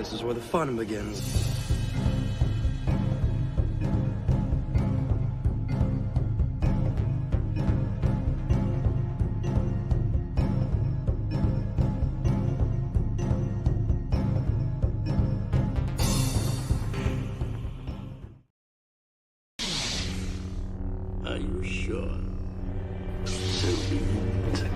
This is where the fun begins. Are you sure? So be it.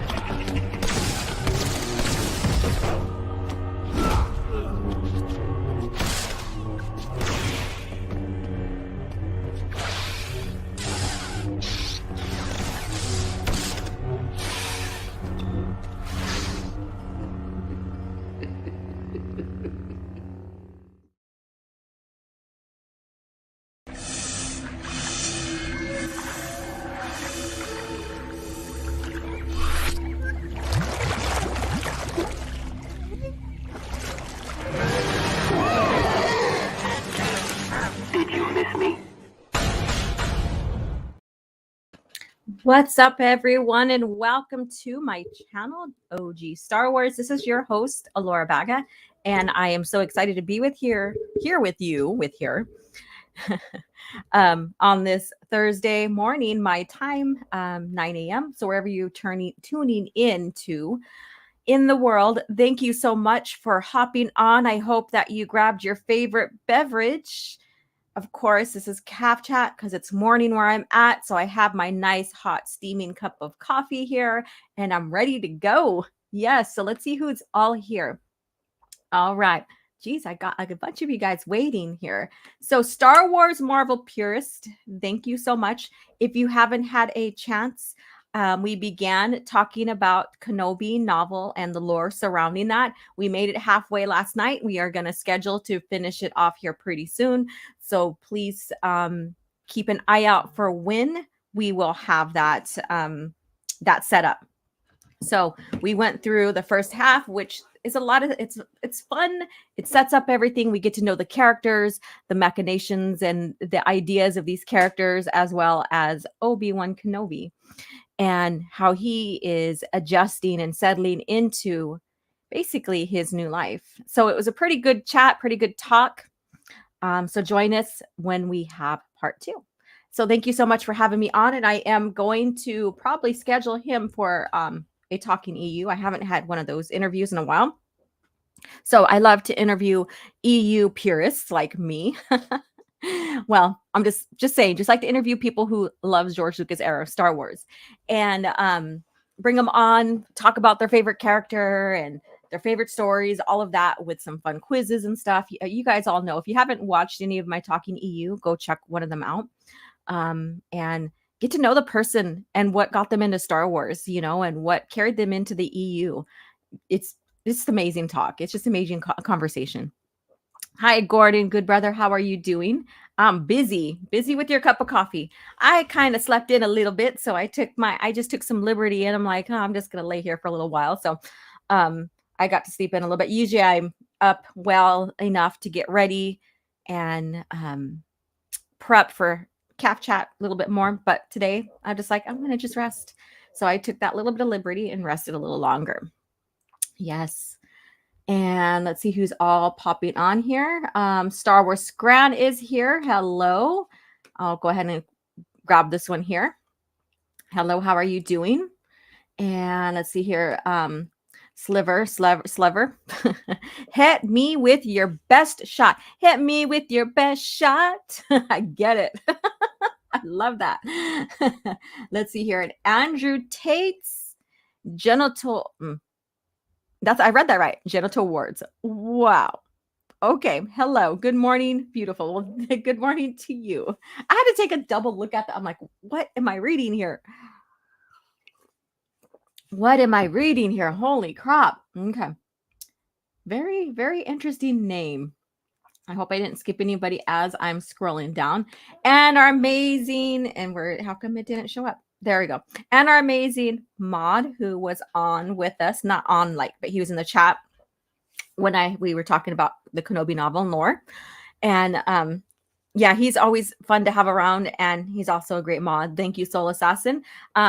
Did you miss me? What's up, everyone, and welcome to my channel, O.G.Starwars. This is your host, Alora Baga, and I am so excited to be here with you on this Thursday morning, my time, 9 a.m. So wherever you're tuning in to in the world, thank you so much for hopping on. I hope that you grabbed your favorite beverage. Of course, this is CAF chat because it's morning where I'm at. So I have my nice hot steaming cup of coffee here and I'm ready to go. Yes. So let's see who's all here. All right. Geez, I got like a bunch of you guys waiting here. So Star Wars Marvel Purist, thank you so much. If you haven't had a chance, we began talking about Kenobi novel and the lore surrounding that. We made it halfway last night. We are going to schedule to finish it off here pretty soon. So please keep an eye out for when we will have that set up. So we went through the first half, which is a lot of it's fun. It sets up everything. We get to know the characters, the machinations, and the ideas of these characters, as well as Obi-Wan Kenobi and how he is adjusting and settling into basically his new life. So it was a pretty good chat, pretty good talk. So join us when we have part 2. So thank you so much for having me on. And I am going to probably schedule him for a Talking EU. I haven't had one of those interviews in a while. So I love to interview EU purists like me. Well, I'm just saying, just like to interview people who loves George Lucas era of Star Wars and bring them on, talk about their favorite character and their favorite stories, all of that with some fun quizzes and stuff. You guys all know, if you haven't watched any of my Talking EU, go check one of them out and get to know the person and what got them into Star Wars, and what carried them into the EU. It's amazing talk. It's just amazing conversation. Hi, Gordon. Good brother. How are you doing? I'm busy with your cup of coffee. I kind of slept in a little bit. So I just took some liberty and I'm like, I'm just going to lay here for a little while. So I got to sleep in a little bit. Usually I'm up well enough to get ready and prep for CAF chat a little bit more. But today I'm just like, I'm going to just rest. So I took that little bit of liberty and rested a little longer. Yes. And let's see who's all popping on here. Star Wars Scran is here. Hello. I'll go ahead and grab this one here. Hello, how are you doing? And let's see here. Sliver. Hit me with your best shot. Hit me with your best shot. I get it. I love that. Let's see here. And Andrew Tate's genital. I read that right. Genital wards. Wow. Okay. Hello. Good morning. Beautiful. Well, good morning to you. I had to take a double look at that. I'm like, what am I reading here? Holy crap. Okay. Very, very interesting name. I hope I didn't skip anybody as I'm scrolling down. And our amazing, how come it didn't show up? There we go. And our amazing mod who was on with us, not on but he was in the chat when we were talking about the Kenobi novel and lore. And yeah, he's always fun to have around, and he's also a great mod. Thank you, Soul Assassin.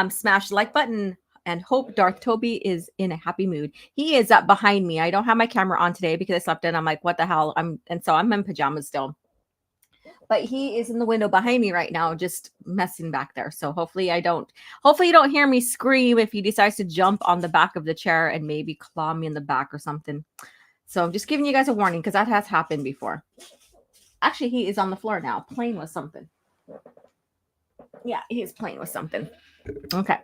Smash the like button. and hope Darth Toby is in a happy mood. He is up behind me. I don't have my camera on today because I slept in. I'm like, what the hell? So I'm in pajamas still. But he is in the window behind me right now, just messing back there. So hopefully you don't hear me scream if he decides to jump on the back of the chair and maybe claw me in the back or something. So I'm just giving you guys a warning because that has happened before. Actually, he is on the floor now, playing with something. Yeah, he's playing with something. Okay.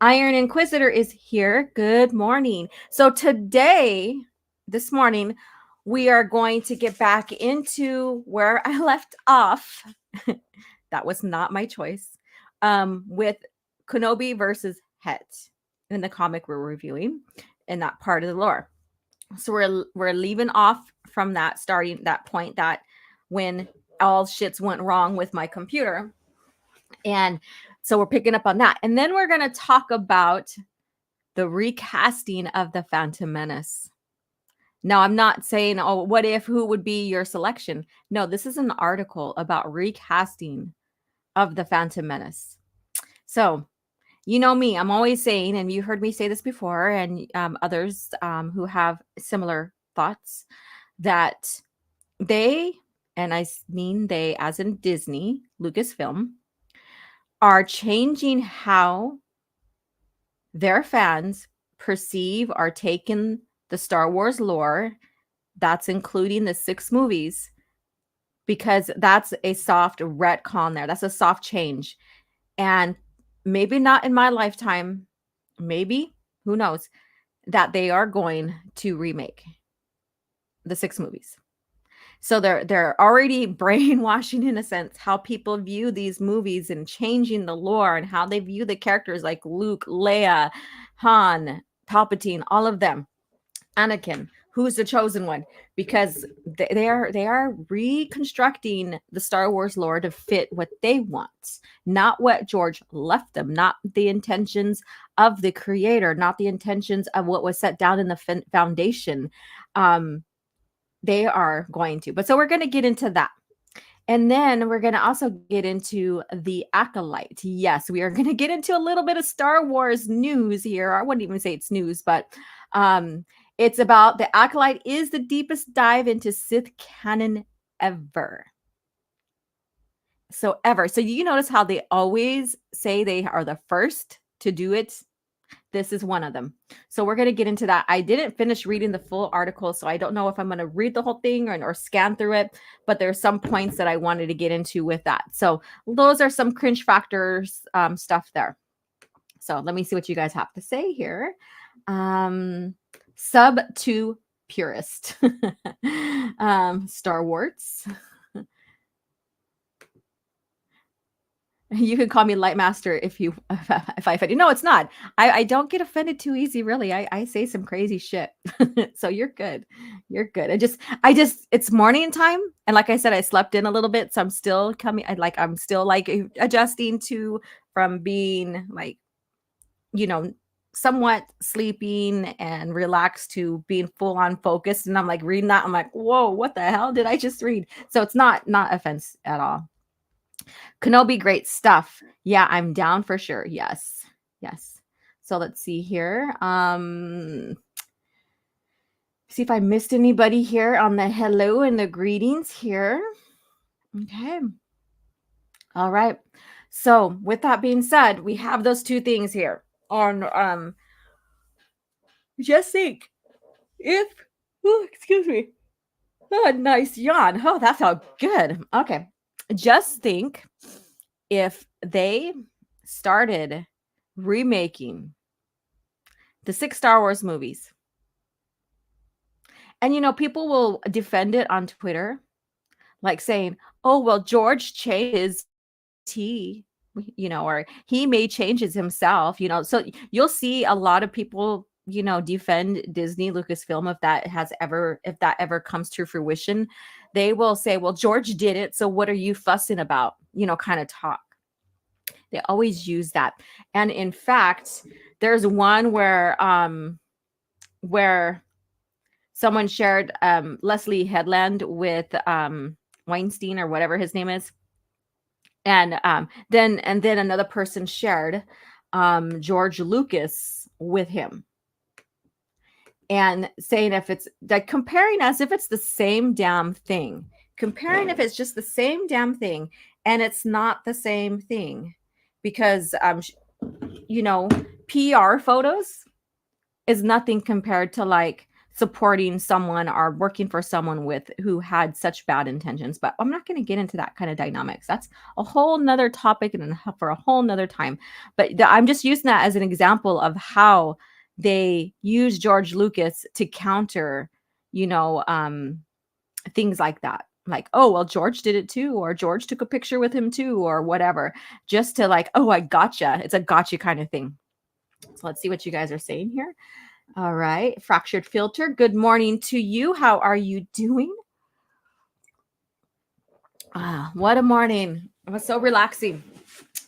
Iron Inquisitor is here. Good morning. So this morning, we are going to get back into where I left off. That was not my choice. With Kenobi versus Het in the comic we're reviewing in that part of the lore. So we're leaving off from that, starting that point that when all shits went wrong with my computer. And so we're picking up on that. And then we're going to talk about the recasting of the Phantom Menace. Now, I'm not saying, oh, what if, who would be your selection? No, this is an article about recasting of the Phantom Menace. So, you know me, I'm always saying, and you heard me say this before, and others who have similar thoughts, that they, and I mean they as in Disney, Lucasfilm, are changing how their fans perceive or take in the Star Wars lore. That's including the 6 movies, because that's a soft retcon there. That's a soft change. And maybe not in my lifetime, maybe, who knows, that they are going to remake the 6 movies. So they're already brainwashing, in a sense, how people view these movies and changing the lore and how they view the characters like Luke, Leia, Han, Palpatine, all of them. Anakin, who's the chosen one, because they are reconstructing the Star Wars lore to fit what they want, not what George left them, not the intentions of the creator, not the intentions of what was set down in the foundation. They are going to. But so we're going to get into that. And then we're going to also get into the Acolyte. Yes, we are going to get into a little bit of Star Wars news here. I wouldn't even say it's news, but it's about the Acolyte is the deepest dive into Sith canon ever. So ever. So you notice how they always say they are the first to do it. This is one of them. So we're going to get into that. I didn't finish reading the full article, so I don't know if I'm going to read the whole thing or scan through it, but there's some points that I wanted to get into with that. So those are some cringe factors stuff there. So let me see what you guys have to say here. Sub to purist. Star Wars. You can call me Lightmaster if I offend you. No, it's not. I don't get offended too easy, really. I say some crazy shit. So you're good. You're good. I just it's morning time. And like I said, I slept in a little bit. So I'm still I'm still adjusting from being somewhat sleeping and relaxed to being full on focused. And I'm like reading that. I'm like, whoa, what the hell did I just read? So it's not offense at all. Kenobi, great stuff. Yeah, I'm down for sure. Yes. So let's see here. See if I missed anybody here on the hello and the greetings here. Okay. All right. So with that being said, we have those 2 things here on just think if excuse me. Oh, nice yawn. Oh, that felt good. Okay. Just think if they started remaking the 6 Star Wars movies. And people will defend it on Twitter, like saying, oh, well, George changes or he made changes himself, so you'll see a lot of people, defend Disney, Lucasfilm, if that ever comes to fruition. They will say, well, George did it, so what are you fussing about, kind of talk. They always use that. And in fact, there's one where someone shared Leslie Headland with Weinstein or whatever his name is. And then another person shared George Lucas with him and saying if it's like comparing us, if it's the same damn thing, comparing if it's just the same damn thing, and it's not the same thing because, you know, PR photos is nothing compared to like supporting someone or working for someone with who had such bad intentions. But I'm not going to get into that kind of dynamics. That's a whole nother topic and for a whole nother time. But I'm just using that as an example of how they use George Lucas to counter, you know, things like that. Like, oh, well, George did it too, or George took a picture with him too, or whatever, just to like, oh, I gotcha. It's a gotcha kind of thing. So let's see what you guys are saying here. All right. Fractured Filter. Good morning to you. How are you doing? Ah, what a morning. It was so relaxing.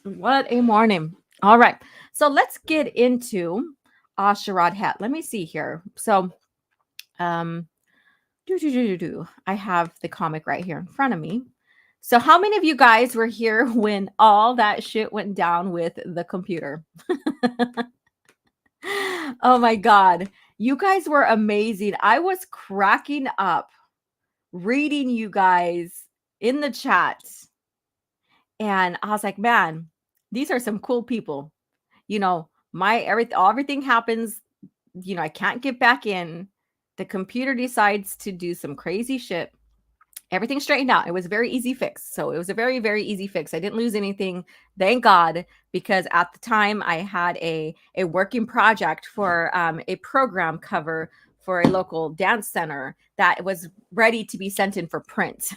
What a morning. All right. So let's get into Asherad Hat. Let me see here. So I have the comic right here in front of me. So how many of you guys were here when all that shit went down with the computer? Oh my God. You guys were amazing. I was cracking up reading you guys in the chat. And I was like, man, these are some cool people. You know, everything happens, you know, I can't get back in. The computer decides to do some crazy shit. Everything straightened out. It was a very easy fix. So it was a very, very easy fix. I didn't lose anything. Thank God, because at the time I had a working project for a program cover for a local dance center that was ready to be sent in for print.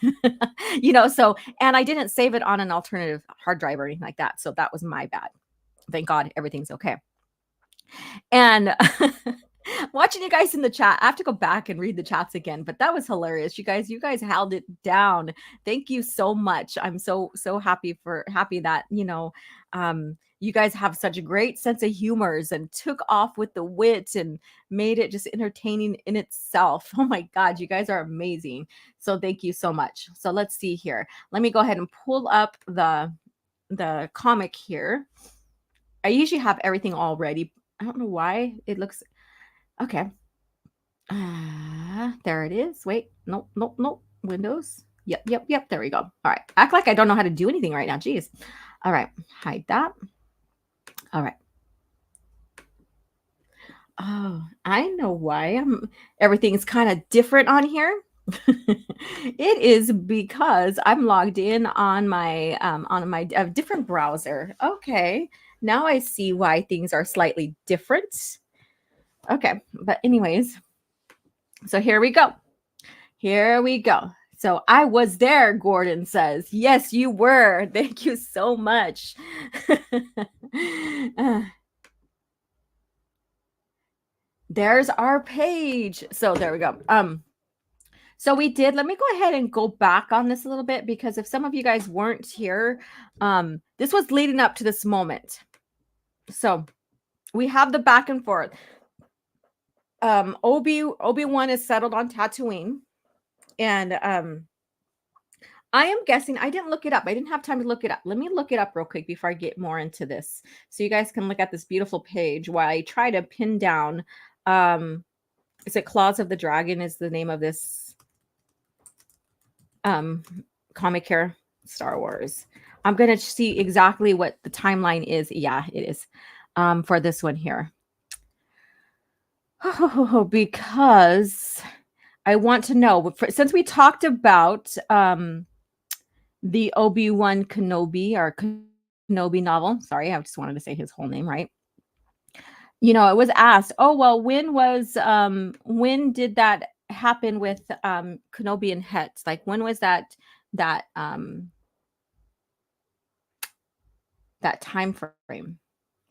You know, so, and I didn't save it on an alternative hard drive or anything like that. So that was my bad. Thank God everything's okay. And watching you guys in the chat, I have to go back and read the chats again, but that was hilarious. You guys held it down. Thank you so much. I'm so happy that, you know, you guys have such a great sense of humors and took off with the wit and made it just entertaining in itself. Oh my God, you guys are amazing. So thank you so much. So let's see here. Let me go ahead and pull up the comic here. I usually have everything all ready. I don't know why it looks okay. There it is. Wait, nope. Windows. Yep. There we go. All right. Act like I don't know how to do anything right now. Jeez. All right. Hide that. All right. Oh, I know why. Everything's kind of different on here. It is because I'm logged in on my different browser. Okay. Now I see why things are slightly different. Okay. But anyways, so here we go. So I was there, Gordon says. Yes, you were. Thank you so much. There's our page. So there we go. So we did. Let me go ahead and go back on this a little bit, because if some of you guys weren't here, this was leading up to this moment. So we have the back and forth. Obi-Wan is settled on Tatooine. And I am guessing, I didn't look it up. I didn't have time to look it up. Let me look it up real quick before I get more into this, so you guys can look at this beautiful page while I try to pin down. Is it Claws of the Dragon is the name of this comic here, Star Wars. I'm going to see exactly what the timeline is. Yeah, it is for this one here. Because I want to know, since we talked about the Obi-Wan Kenobi or Kenobi novel. Sorry, I just wanted to say his whole name right. You know, it was asked, oh, well, when did that happen with Kenobi and Het? Like, when was that time frame?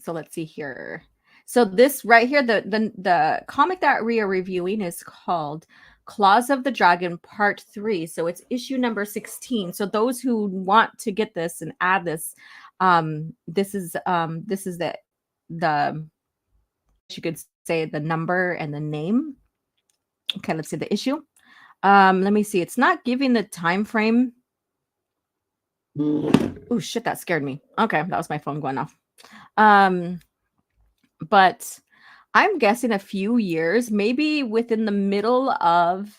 So let's see here. So this right here, the comic that we are reviewing is called Claws of the Dragon Part 3. So it's issue number 16. So those who want to get this and add this, this is the you could say the number and the name. Okay, let's see the issue. Let me see. It's not giving the time frame. Oh shit, that scared me. Okay, that was my phone going off. But I'm guessing a few years, maybe within the middle of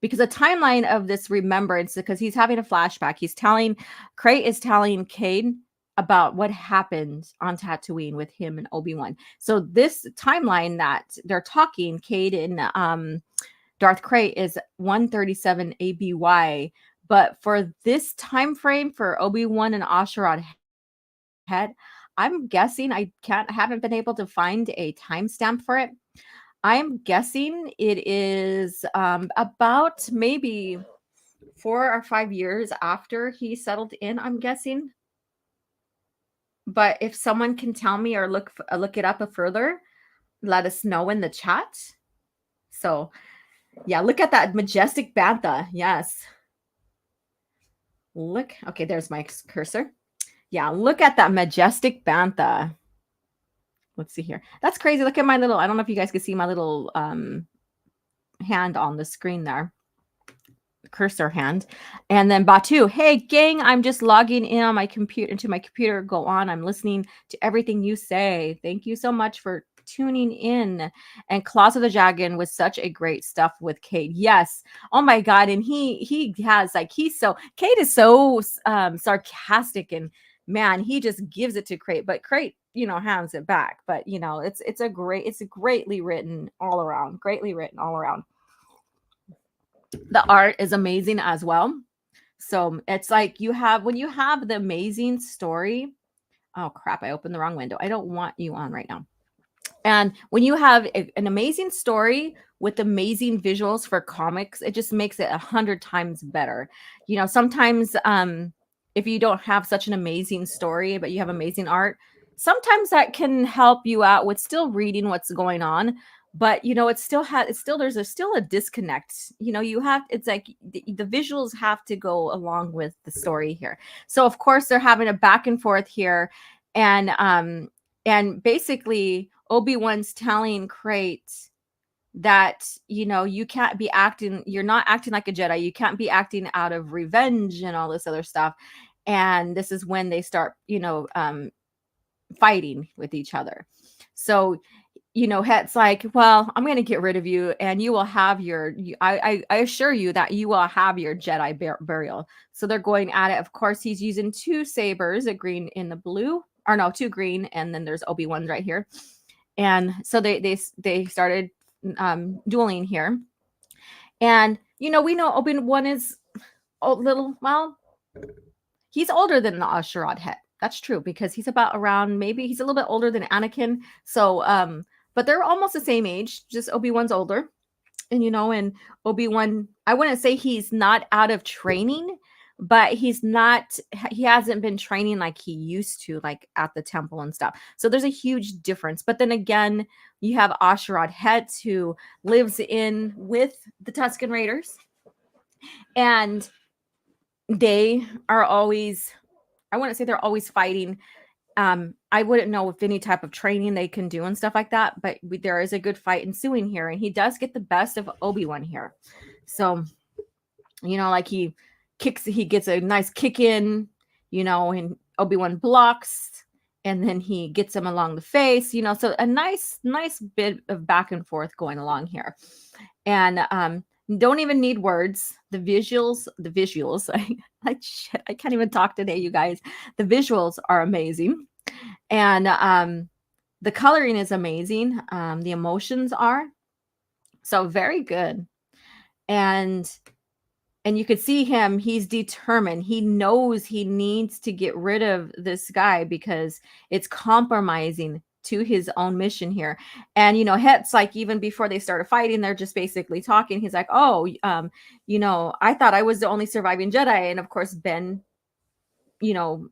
because the timeline of this remembrance, because he's having a flashback. Crate is telling Cade about what happened on Tatooine with him and Obi-Wan. So this timeline that they're talking, Cade and Darth Crate, is 137 ABY. But for this time frame for Obi-Wan and Asherad Head, I'm guessing I haven't been able to find a timestamp for it. I'm guessing it is about maybe 4 or 5 years after he settled in, I'm guessing. But if someone can tell me or look it up further, let us know in the chat. So, yeah, look at that majestic bantha. Yes. Look. Okay, there's my cursor. Yeah, look at that majestic bantha. Let's see here. That's crazy. Look at my little, I don't know if you guys can see my little hand on the screen there. Cursor hand. And then Batu, hey gang, I'm just logging in on my computer into my computer. Go on. I'm listening to everything you say. Thank you so much for tuning in. And Claws of the Dragon was such a great stuff with Cade. Yes. Oh my god. And he has like Cade is so sarcastic, and man, he just gives it to Crate, but Crate, hands it back. But it's greatly written all around. Greatly written all around. The art is amazing as well. So it's like when you have the amazing story. Oh crap, I opened the wrong window. I don't want you on right now. And when you have an amazing story with amazing visuals for comics, it just makes it 100 times better. Sometimes if you don't have such an amazing story, but you have amazing art, sometimes that can help you out with still reading what's going on. But there's still a disconnect. It's like the visuals have to go along with the story here. So of course they're having a back and forth here, and basically Obi-Wan's telling Crate that you can't be you're not acting like a Jedi. You can't be acting out of revenge and all this other stuff. And this is when they start fighting with each other. So Het's like, well, I'm going to get rid of you, and you will have I assure you that you will have your Jedi burial. So they're going at it. Of course, he's using 2 sabers, a green and the blue, or no, 2 green, and then there's Obi-Wan right here. And so they started dueling here. And we know Obi-Wan is he's older than the Asherad Het. That's true, because he's about around, maybe he's a little bit older than Anakin. So but they're almost the same age, just Obi-Wan's older. And and Obi-Wan, I wouldn't say he's not out of training, but he hasn't been training like he used to, like at the temple and stuff. So there's a huge difference. But then again, you have Asherad Het, who lives in with the Tusken Raiders, and they are always, I wouldn't say they're always fighting. I wouldn't know if any type of training they can do and stuff like that, but there is a good fight ensuing here, and he does get the best of Obi-Wan here. So, like he gets a nice kick in, and Obi-Wan blocks, and then he gets him along the face, so a nice bit of back and forth going along here. And don't even need words. The visuals, I can't even talk today, you guys. The visuals are amazing. And the coloring is amazing. The emotions are. So very good. And you could see him, he's determined. He knows he needs to get rid of this guy because it's compromising to his own mission here. And Het's like, even before they started fighting, they're just basically talking. He's like, oh, I thought I was the only surviving Jedi. And of course Ben knew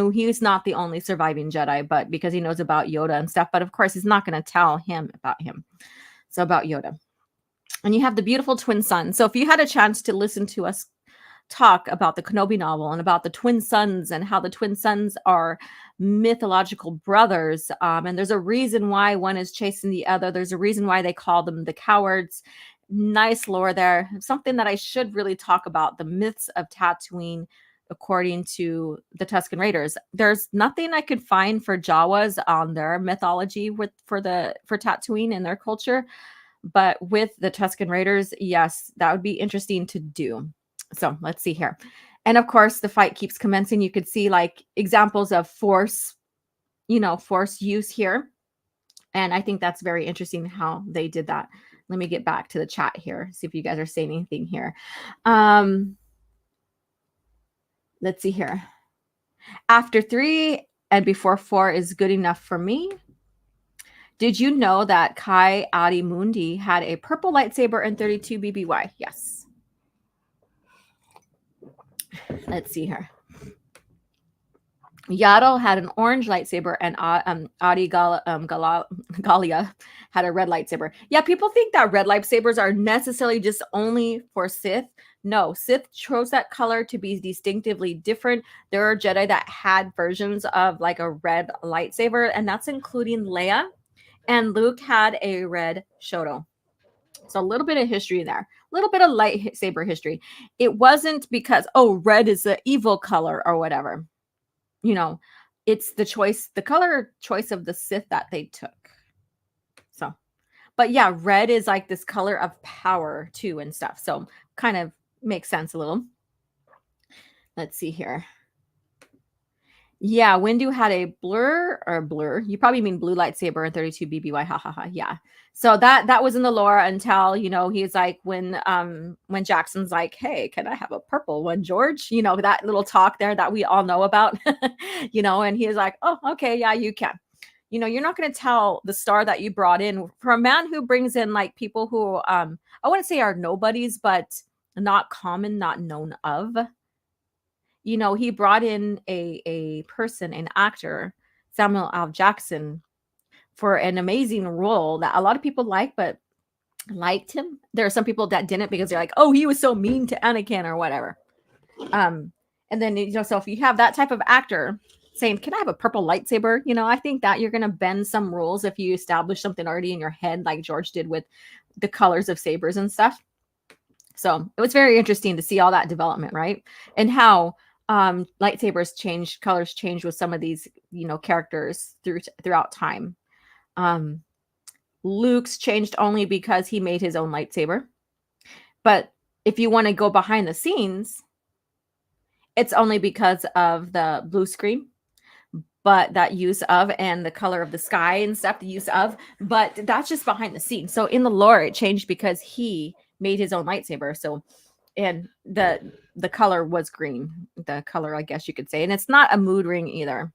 he was not the only surviving Jedi, but because he knows about Yoda and stuff. But of course he's not going to tell him about him. So about Yoda. And you have the beautiful twin sons. So if you had a chance to listen to us talk about the Kenobi novel and about the twin sons and how the twin sons are mythological brothers, and there's a reason why one is chasing the other. There's a reason why they call them the cowards. Nice lore there. Something that I should really talk about, the myths of Tatooine, according to the Tusken Raiders. There's nothing I could find for Jawas on their mythology for Tatooine and their culture, but with the Tusken Raiders, yes, that would be interesting to do. So let's see here. And of course, the fight keeps commencing. You could see like examples of force use here. And I think that's very interesting how they did that. Let me get back to the chat here, see if you guys are saying anything here. Let's see here. After 3 and before 4 is good enough for me. Did you know that Kai Adi Mundi had a purple lightsaber in 32 BBY? Yes. Let's see here. Yaddle had an orange lightsaber, and Adi Galia had a red lightsaber. Yeah, people think that red lightsabers are necessarily just only for Sith. No, Sith chose that color to be distinctively different. There are Jedi that had versions of like a red lightsaber, and that's including Leia, and Luke had a red Shoto. So a little bit of history there, a little bit of lightsaber history. It wasn't because, red is the evil color or whatever. It's the color choice of the Sith that they took. So, but yeah, red is like this color of power too and stuff. So kind of makes sense a little. Let's see here. Yeah, Windu had a blur. You probably mean blue lightsaber in 32 BBY. Ha ha ha. Yeah. So that was in the lore until, he's like when Jackson's like, hey, can I have a purple one, George? That little talk there that we all know about, and he's like, oh, okay, yeah, you can. You're not going to tell the star that you brought in for a man who brings in like people who I wouldn't say are nobodies, but not common, not known of. He brought in a person, an actor, Samuel L. Jackson, for an amazing role that a lot of people but liked him. There are some people that didn't because they're like, oh, he was so mean to Anakin or whatever. And then, so if you have that type of actor saying, can I have a purple lightsaber? I think that you're going to bend some rules if you establish something already in your head, like George did with the colors of sabers and stuff. So it was very interesting to see all that development, right? And how lightsabers colors change with some of these, characters throughout time. Luke's changed only because he made his own lightsaber. But if you want to go behind the scenes, it's only because of the blue screen, but that use of, and the color of the sky and stuff, the use of, but that's just behind the scenes. So in the lore, it changed because he made his own lightsaber. So, and the color was green, the color, I guess you could say. And it's not a mood ring either.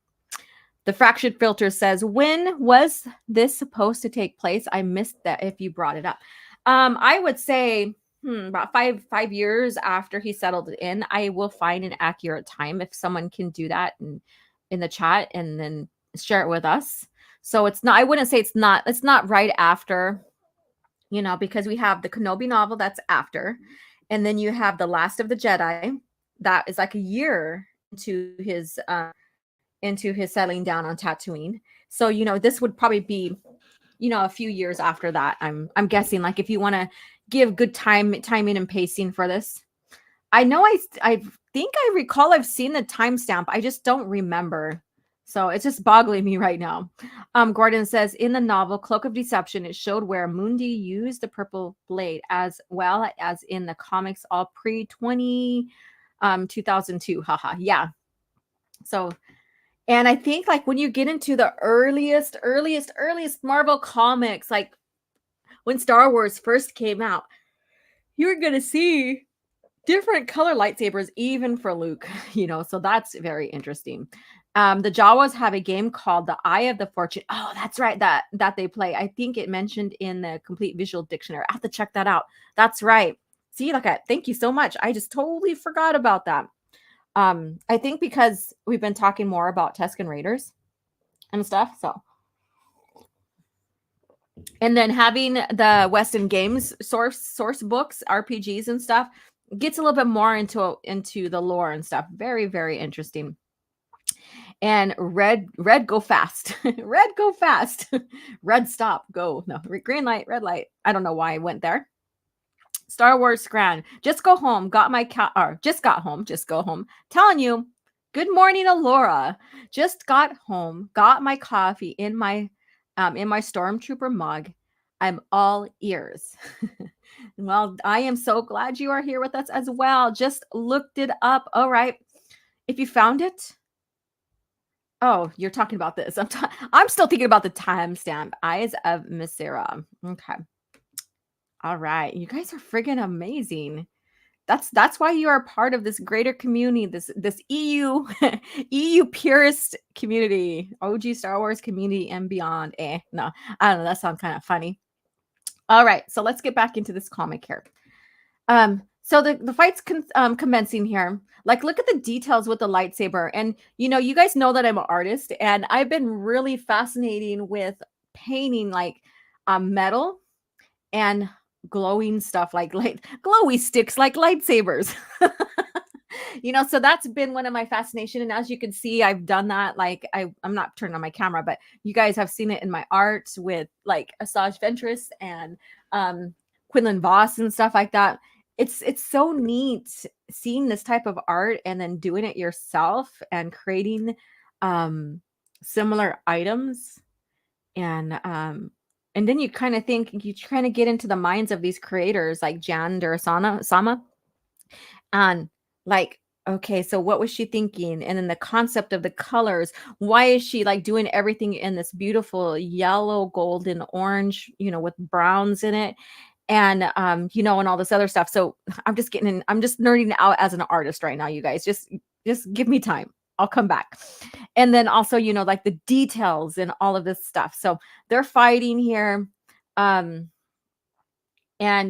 The Fractured Filter says, when was this supposed to take place? I missed that if you brought it up. I would say about five years after he settled in. I will find an accurate time if someone can do that in the chat and then share it with us. So it's not, I wouldn't say it's not right after, because we have the Kenobi novel that's after. And then you have The Last of the Jedi. That is like a year into his settling down on Tatooine. So, this would probably be, a few years after that. I'm guessing, like, if you want to give good timing and pacing for this. I know I think I recall I've seen the timestamp. I just don't remember. So it's just boggling me right now. Gordon says, in the novel Cloak of Deception, it showed where Mundi used the purple blade as well as in the comics all pre-2002. Haha. Yeah. So, and I think like when you get into the earliest Marvel comics, like when Star Wars first came out, you're going to see different color lightsabers, even for Luke, so that's very interesting. The Jawas have a game called The Eye of the Fortune. Oh, that's right. That they play. I think it mentioned in the Complete Visual Dictionary. I have to check that out. That's right. See, thank you so much. I just totally forgot about that. I think because we've been talking more about Tusken Raiders and stuff. So, and then having the Western Games source books, RPGs and stuff gets a little bit more into the lore and stuff. Very, very interesting. And red go fast. Red go fast. Red stop, go. No, green light, red light. I don't know why I went there. Star Wars Scran. Just go home. Got my or just got home. Just go home. Telling you. Good morning, Alora. Just got home. Got my coffee in my stormtrooper mug. I'm all ears. Well, I am so glad you are here with us as well. Just looked it up. All right. If you found it, oh, you're talking about this. I'm still thinking about the timestamp. Eyes of Misera. Okay. All right. You guys are friggin' amazing. That's why you are part of this greater community, this EU EU purist community, OG Star Wars community and beyond. No, I don't know. That sounds kind of funny. All right, so let's get back into this comic here. So the fight's commencing here. Like, look at the details with the lightsaber, and you guys know that I'm an artist, and I've been really fascinating with painting like metal and glowing stuff like glowy sticks like lightsabers. So that's been one of my fascination, and as you can see, I've done that. Like, I'm not turning on my camera, but you guys have seen it in my art with like Asajj Ventress and Quinlan Voss and stuff like that. It's so neat seeing this type of art and then doing it yourself and creating similar items, and then you kind of get into the minds of these creators like Jan Sama, and like, okay, so what was she thinking? And then the concept of the colors. Why is she like doing everything in this beautiful yellow, golden, orange, with browns in it? And and all this other stuff. So I'm just nerding out as an artist right now, you guys. Just give me time. I'll come back. And then also, like the details and all of this stuff. So they're fighting here. And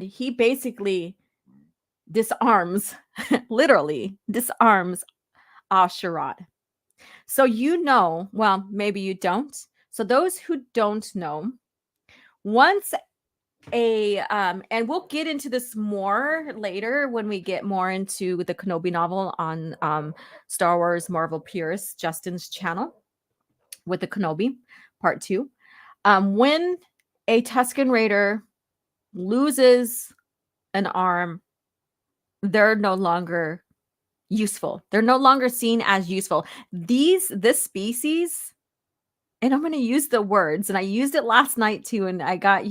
he basically disarms, literally disarms Asherad. So well, maybe you don't. So those who don't know, once and we'll get into this more later when we get more into the Kenobi novel on Star Wars Marvel Purist Justin's channel with the Kenobi part 2. When a Tusken Raider loses an arm, they're no longer useful. They're no longer seen as useful. This species, and I'm going to use the words, and I used it last night too, and I got,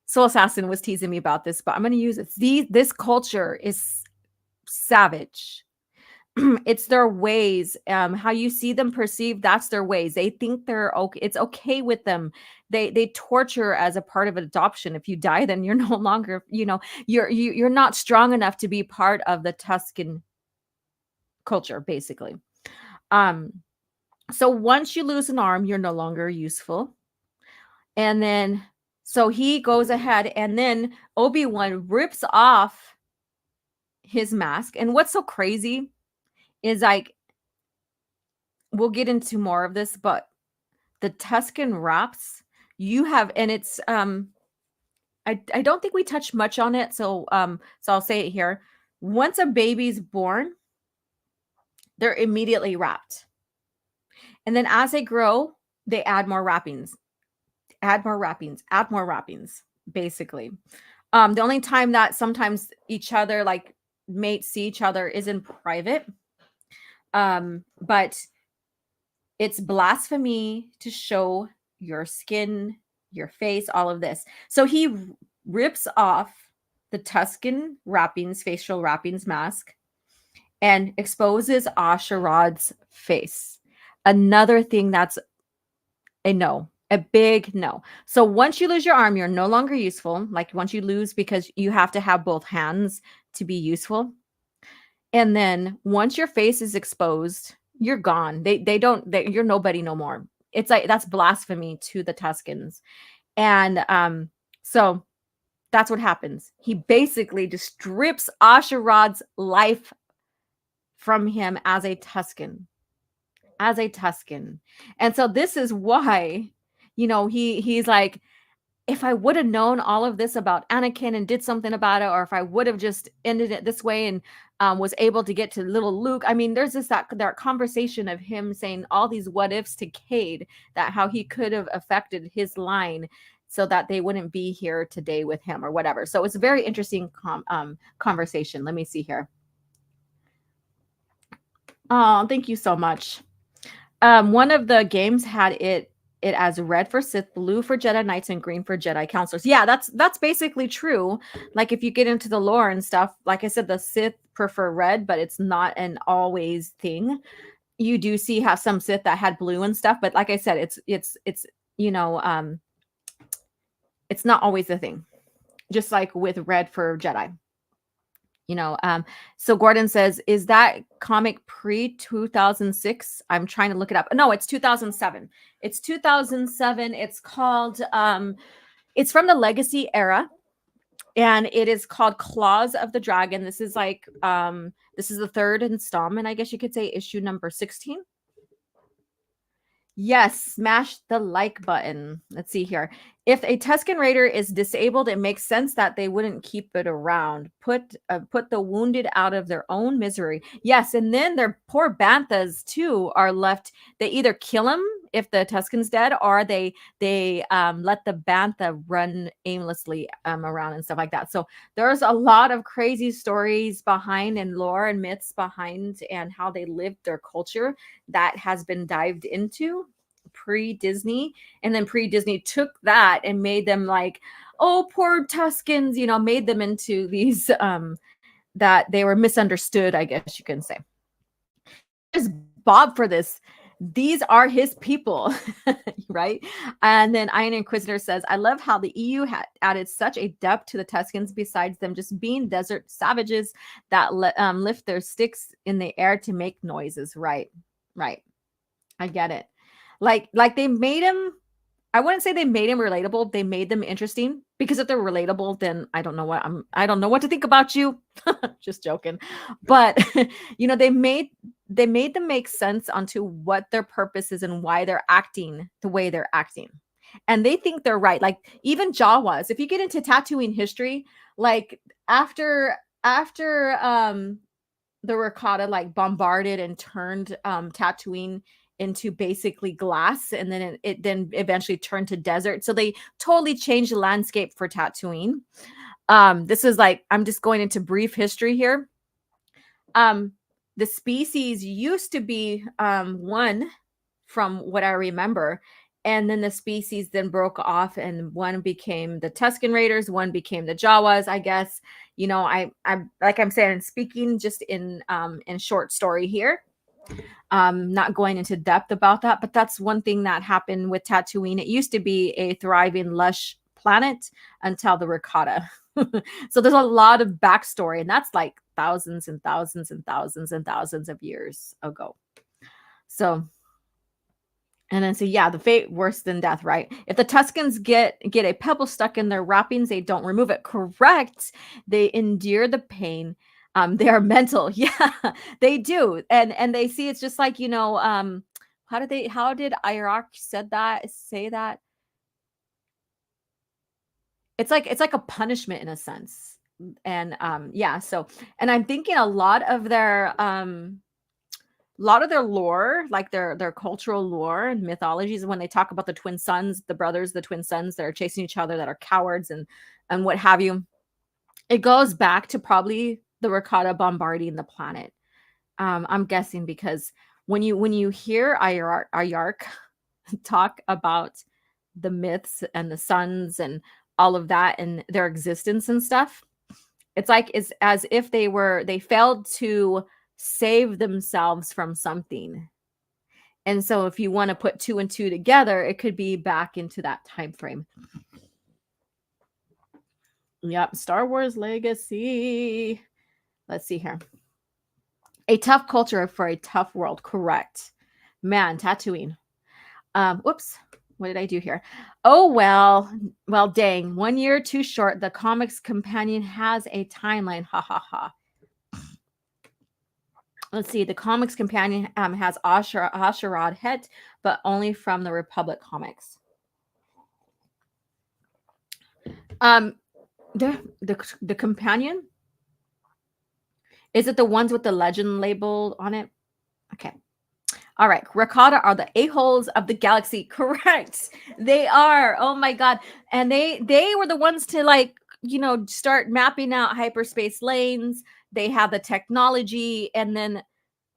Soul Assassin was teasing me about this, but I'm going to use it. This culture is savage. It's their ways. How you see them perceived, that's their ways. They think they're okay. It's okay with them. They torture as a part of adoption. If you die, then you're no longer, you're not strong enough to be part of the Tusken culture, basically. So once you lose an arm, you're no longer useful. And then, so he goes ahead, and then Obi-Wan rips off his mask. And what's so crazy is, like, we'll get into more of this, but the Tusken wraps you have, and it's I don't think we touched much on it, so I'll say it here. Once a baby's born, they're immediately wrapped. And then as they grow, they add more wrappings, basically. The only time that sometimes each other, like mates, see each other is in private. But it's blasphemy to show your skin, your face, all of this. So he rips off the Tusken wrappings, facial wrappings mask, and exposes Asherad's face. Another thing that's a big no. So once you lose your arm, you're no longer useful. Like, once you lose, because you have to have both hands to be useful. And then once your face is exposed, you're gone. You're nobody no more. It's like, that's blasphemy to the Tuskens. And so that's what happens. He basically just strips Asherad's life from him as a Tusken. And so this is why, he's like, if I would have known all of this about Anakin and did something about it, or if I would have just ended it this way and was able to get to little Luke. I mean, there's that conversation of him saying all these what ifs to Cade, that how he could have affected his line. so that they wouldn't be here today with him or whatever. So it's a very interesting conversation. Let me see here. Oh, thank you so much. One of the games had it as red for Sith, blue for Jedi Knights, and green for Jedi Counselors. Yeah, that's basically true. Like if you get into the lore and stuff, like I said, the Sith prefer red, but it's not an always thing. You do see how some Sith that had blue and stuff, but like I said, it's you know, it's not always the thing. Just like with red for Jedi. So Gordon says, is that comic pre 2006? I'm trying to look it up. No, it's 2007. It's 2007. It's called it's from the Legacy era, and it is called Claws of the Dragon. This is like this is the third installment, I guess you could say, issue number 16. Yes, smash the like button. Let's see here. If a Tusken Raider is disabled, it makes sense that they wouldn't keep it around. Put the wounded out of their own misery. Yes, and then their poor banthas too are left. They either kill him if the Tusken's dead, or they let the bantha run aimlessly around and stuff like that. So there's a lot of crazy stories behind, and lore and myths behind, and how they lived their culture that has been dived into pre-Disney. And then pre-Disney took that and made them like, oh, poor Tuskens, made them into these that they were misunderstood, I guess you can say. There's Bob for this. These are his people, right? And then Iron Inquisitor says, I love how the EU had added such a depth to the Tuskens, besides them just being desert savages that lift their sticks in the air to make noises. Right. I get it. Like they made him, I wouldn't say they made him relatable. They made them interesting, because if they're relatable, then I don't know what to think about you. Just joking. But they made them make sense onto what their purpose is and why they're acting the way they're acting. And they think they're right. Like even Jawas, if you get into Tatooine history, like after the Rakata like bombarded and turned Tatooine into basically glass, and then it then eventually turned to desert. So they totally changed the landscape for Tatooine. This is like, I'm just going into brief history here. The species used to be one, from what I remember, and then the species then broke off, and one became the Tusken Raiders, one became the Jawas, I guess. I like I'm saying, speaking just in short story here. Not going into depth about that, but that's one thing that happened with Tatooine. It used to be a thriving, lush planet until the Rakata. So there's a lot of backstory, and that's like thousands and thousands and thousands and thousands of years ago. So, and then yeah, the fate worse than death, right? If the Tuskens get a pebble stuck in their wrappings, they don't remove it. Correct. They endure the pain. They are mental. Yeah, they do. And they see, it's just like, how did Iraq say that? It's like a punishment in a sense. And yeah, so, and I'm thinking a lot of their lore, like their cultural lore and mythologies, when they talk about the twin sons, the brothers, the twin sons that are chasing each other, that are cowards and what have you, it goes back to probably the Rakata bombarding the planet. I'm guessing, because when you hear Ayark talk about the myths and the sons and all of that and their existence and stuff, it's as if they failed to save themselves from something. And so if you want to put two and two together, it could be back into that time frame. Yep, Star Wars Legacy. Let's see here. A tough culture for a tough world. Correct. Man, Tatooine. Whoops. What did I do here? Oh, well, dang. 1 year too short. The comics companion has a timeline. Ha, ha, ha. Let's see. The comics companion has Asherad Het, but only from the Republic comics. The companion, is it the ones with the legend label on it? Okay. All right, Rakata are the a-holes of the galaxy. Correct. They are. Oh my god. And they were the ones to like, start mapping out hyperspace lanes. They have the technology, and then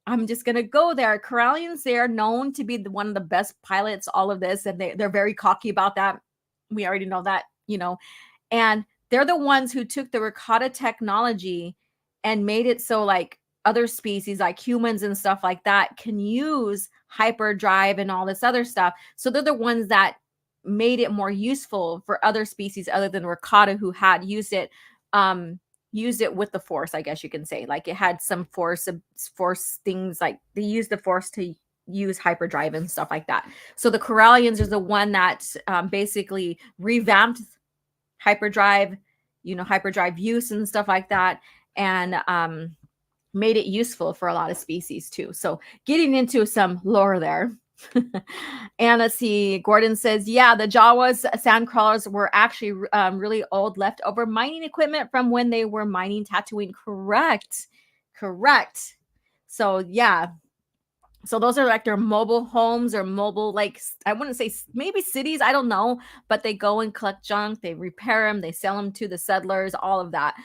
I'm just gonna go there. Corellians, they are known to be one of the best pilots, all of this, and they're very cocky about that. We already know that, and they're the ones who took the Rakata technology and made it so like other species like humans and stuff like that can use hyperdrive and all this other stuff. So they're the ones that made it more useful for other species other than Rakata, who had used it with the force, I guess you can say. Like it had some force things, like they used the force to use hyperdrive and stuff like that. So the Corellians is the one that basically revamped hyperdrive, hyperdrive use and stuff like that, and made it useful for a lot of species too. So getting into some lore there. And let's see, Gordon says, yeah, the Jawas sand crawlers were actually really old leftover mining equipment from when they were mining Tatooine. Correct. So yeah, so those are like their mobile homes or mobile, like, I wouldn't say maybe cities, I don't know, but they go and collect junk, they repair them, they sell them to the settlers, all of that.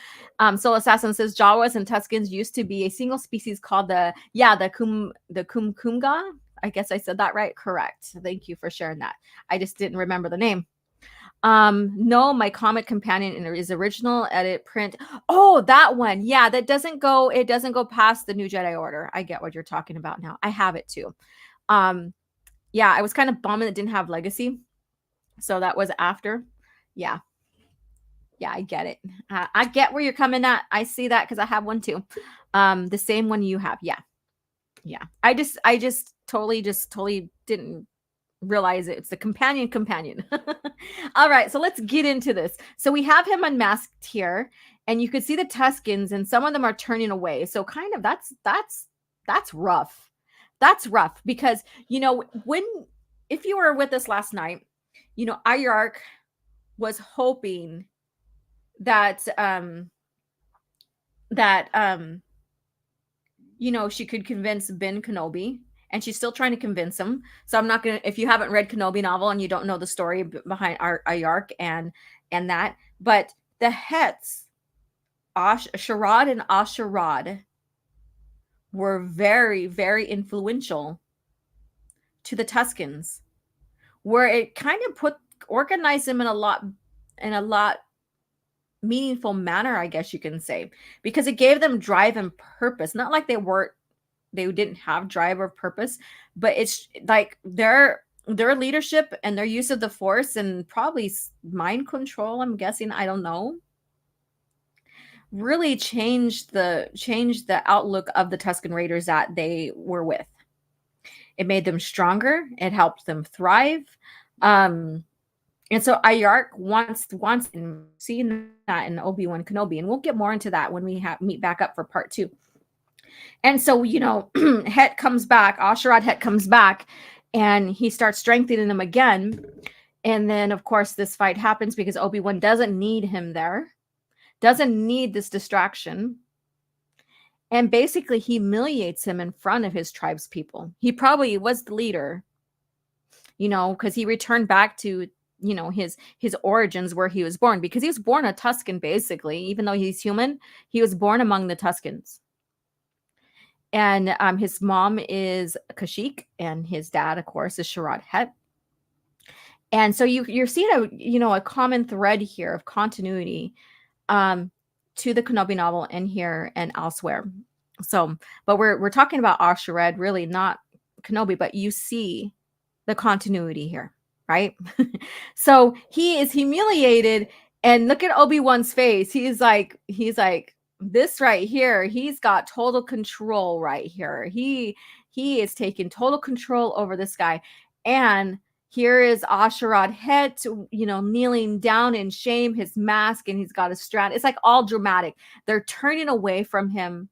So Assassin says Jawas and Tuscans used to be a single species called the Kumkumga. I guess I said that right. Correct. Thank you for sharing that. I just didn't remember the name. No, my comic companion is original edit print. Oh, that one. Yeah, it doesn't go past the New Jedi Order. I get what you're talking about now. I have it too. Yeah, I was kind of bummed it didn't have Legacy. So that was after. Yeah. Yeah, I get it. I get where you're coming at. I see that because I have one too. The same one you have. Yeah. Yeah. I just totally didn't realize it's the companion. All right, so let's get into this. So we have him unmasked here, and you could see the Tuscans, and some of them are turning away. So kind of that's rough. That's rough because if you were with us last night, Ayark was hoping that she could convince Ben Kenobi, and she's still trying to convince him. So I'm not going to, if you haven't read Kenobi novel and you don't know the story behind Ayark and that, but the Hets, Sharad and Asharad, were very, very influential to the Tuscans, where it kind of organized them in a lot meaningful manner, I guess you can say, because it gave them drive and purpose. Not like they didn't have drive or purpose, but it's like their leadership and their use of the force and probably mind control, I'm guessing, I don't know, really changed the outlook of the Tusken Raiders that they were with. It made them stronger. It helped them thrive. And so Ayark wants and seeing that in Obi-Wan Kenobi, and we'll get more into that when we meet back up for part 2. And so, Het comes back, Asharad Het comes back, and he starts strengthening them again. And then, of course, this fight happens because Obi-Wan doesn't need him there, doesn't need this distraction, and basically humiliates him in front of his tribe's people. He probably was the leader, because he returned back to his origins, where he was born, because he was born a Tusken, basically. Even though he's human, he was born among the Tuskens. And his mom is Kashyyyk, and his dad, of course, is Sharad Het. And so you're seeing a common thread here of continuity to the Kenobi novel in here and elsewhere. So, but we're talking about Asharad, really not Kenobi, but you see the continuity here, right? So he is humiliated, and look at Obi-Wan's face. He's like this right here. He's got total control right here. He is taking total control over this guy. And here is Asharad Het, kneeling down in shame, his mask, and he's got a strand. It's like all dramatic. They're turning away from him.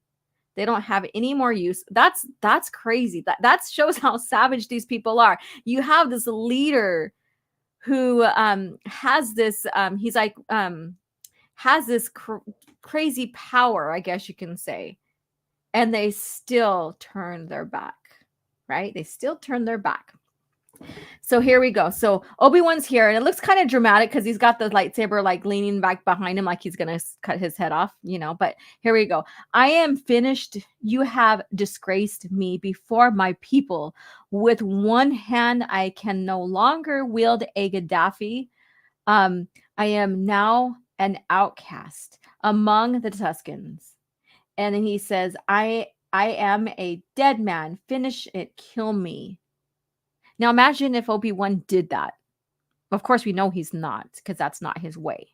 They don't have any more use. That's crazy. That shows how savage these people are. You have this leader who has this has this crazy power, I guess you can say, and they still turn their back. right? They still turn their back. So here we go. So Obi-Wan's here, and it looks kind of dramatic because he's got the lightsaber like leaning back behind him, like he's gonna cut his head off, But here we go. I am finished. You have disgraced me before my people. With one hand, I can no longer wield a Gaddafi. I am now an outcast among the Tuscans. And then he says, I am a dead man. Finish it. Kill me. Now imagine if Obi-Wan did that. Of course, we know he's not, because that's not his way.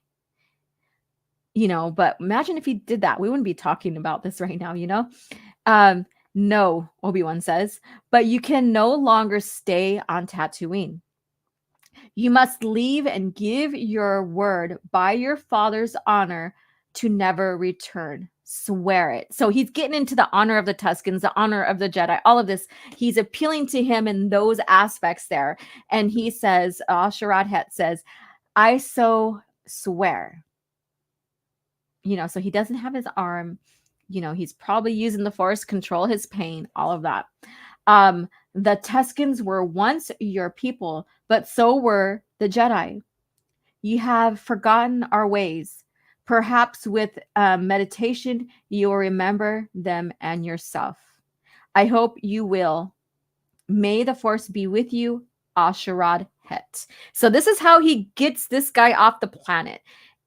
But imagine if he did that. We wouldn't be talking about this right now, No, Obi-Wan says, but you can no longer stay on Tatooine. You must leave and give your word by your father's honor to never return. Swear it. So he's getting into the honor of the Tuscans, the honor of the Jedi, all of this. He's appealing to him in those aspects there. And he says, Sharad Het says, I so swear. So he doesn't have his arm. He's probably using the Force to control his pain, all of that. The Tuscans were once your people, but so were the Jedi. You have forgotten our ways. Perhaps with meditation, you will remember them and yourself. I hope you will. May the Force be with you, Asharad Het. So this is how he gets this guy off the planet.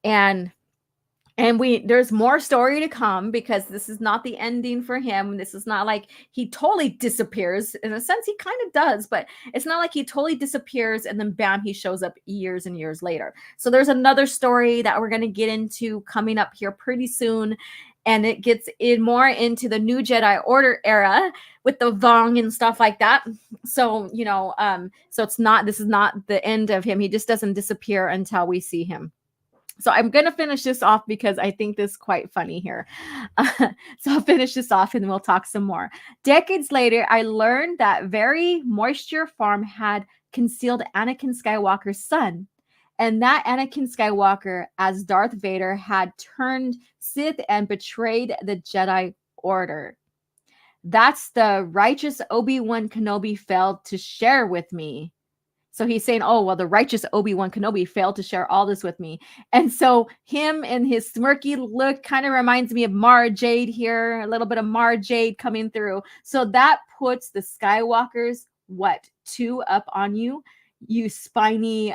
And there's more story to come, because this is not the ending for him. This is not like he totally disappears. In a sense, he kind of does, but it's not like he totally disappears and then bam, he shows up years and years later. So there's another story that we're going to get into coming up here pretty soon. And it gets in more into the New Jedi Order era with the Vong and stuff like that. So, so this is not the end of him. He just doesn't disappear until we see him. So I'm going to finish this off because I think this is quite funny here. So I'll finish this off and then we'll talk some more. Decades later, I learned that very moisture farm had concealed Anakin Skywalker's son. And that Anakin Skywalker, as Darth Vader, had turned Sith and betrayed the Jedi Order. That's the righteous Obi-Wan Kenobi failed to share with me. So he's saying, oh, well, the righteous Obi-Wan Kenobi failed to share all this with me. And so him and his smirky look kind of reminds me of Mara Jade here, a little bit of Mara Jade coming through. So that puts the Skywalkers, 2 up on you, you spiny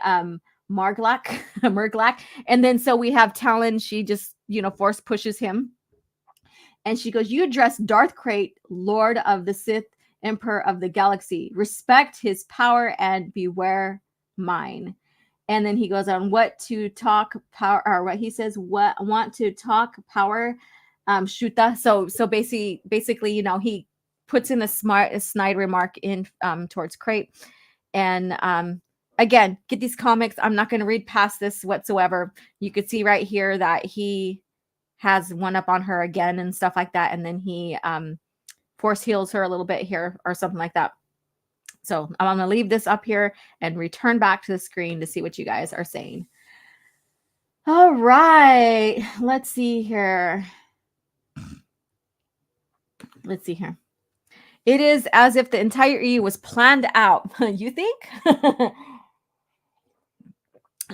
Murglak. And then so we have Talon. She just, Force pushes him. And she goes, you address Darth Krayt, Lord of the Sith, Emperor of the Galaxy. Respect his power and beware mine. And then he goes on, what to talk power, or what he says, what want to talk power, Shuta. So basically, he puts in a snide remark in towards Krayt. And again, get these comics. I'm not going to read past this whatsoever. You could see right here that he has one up on her again and stuff like that. And then he Force heals her a little bit here or something like that. So I'm going to leave this up here and return back to the screen to see what you guys are saying. All right. Let's see here. It is as if the entire EU was planned out. You think?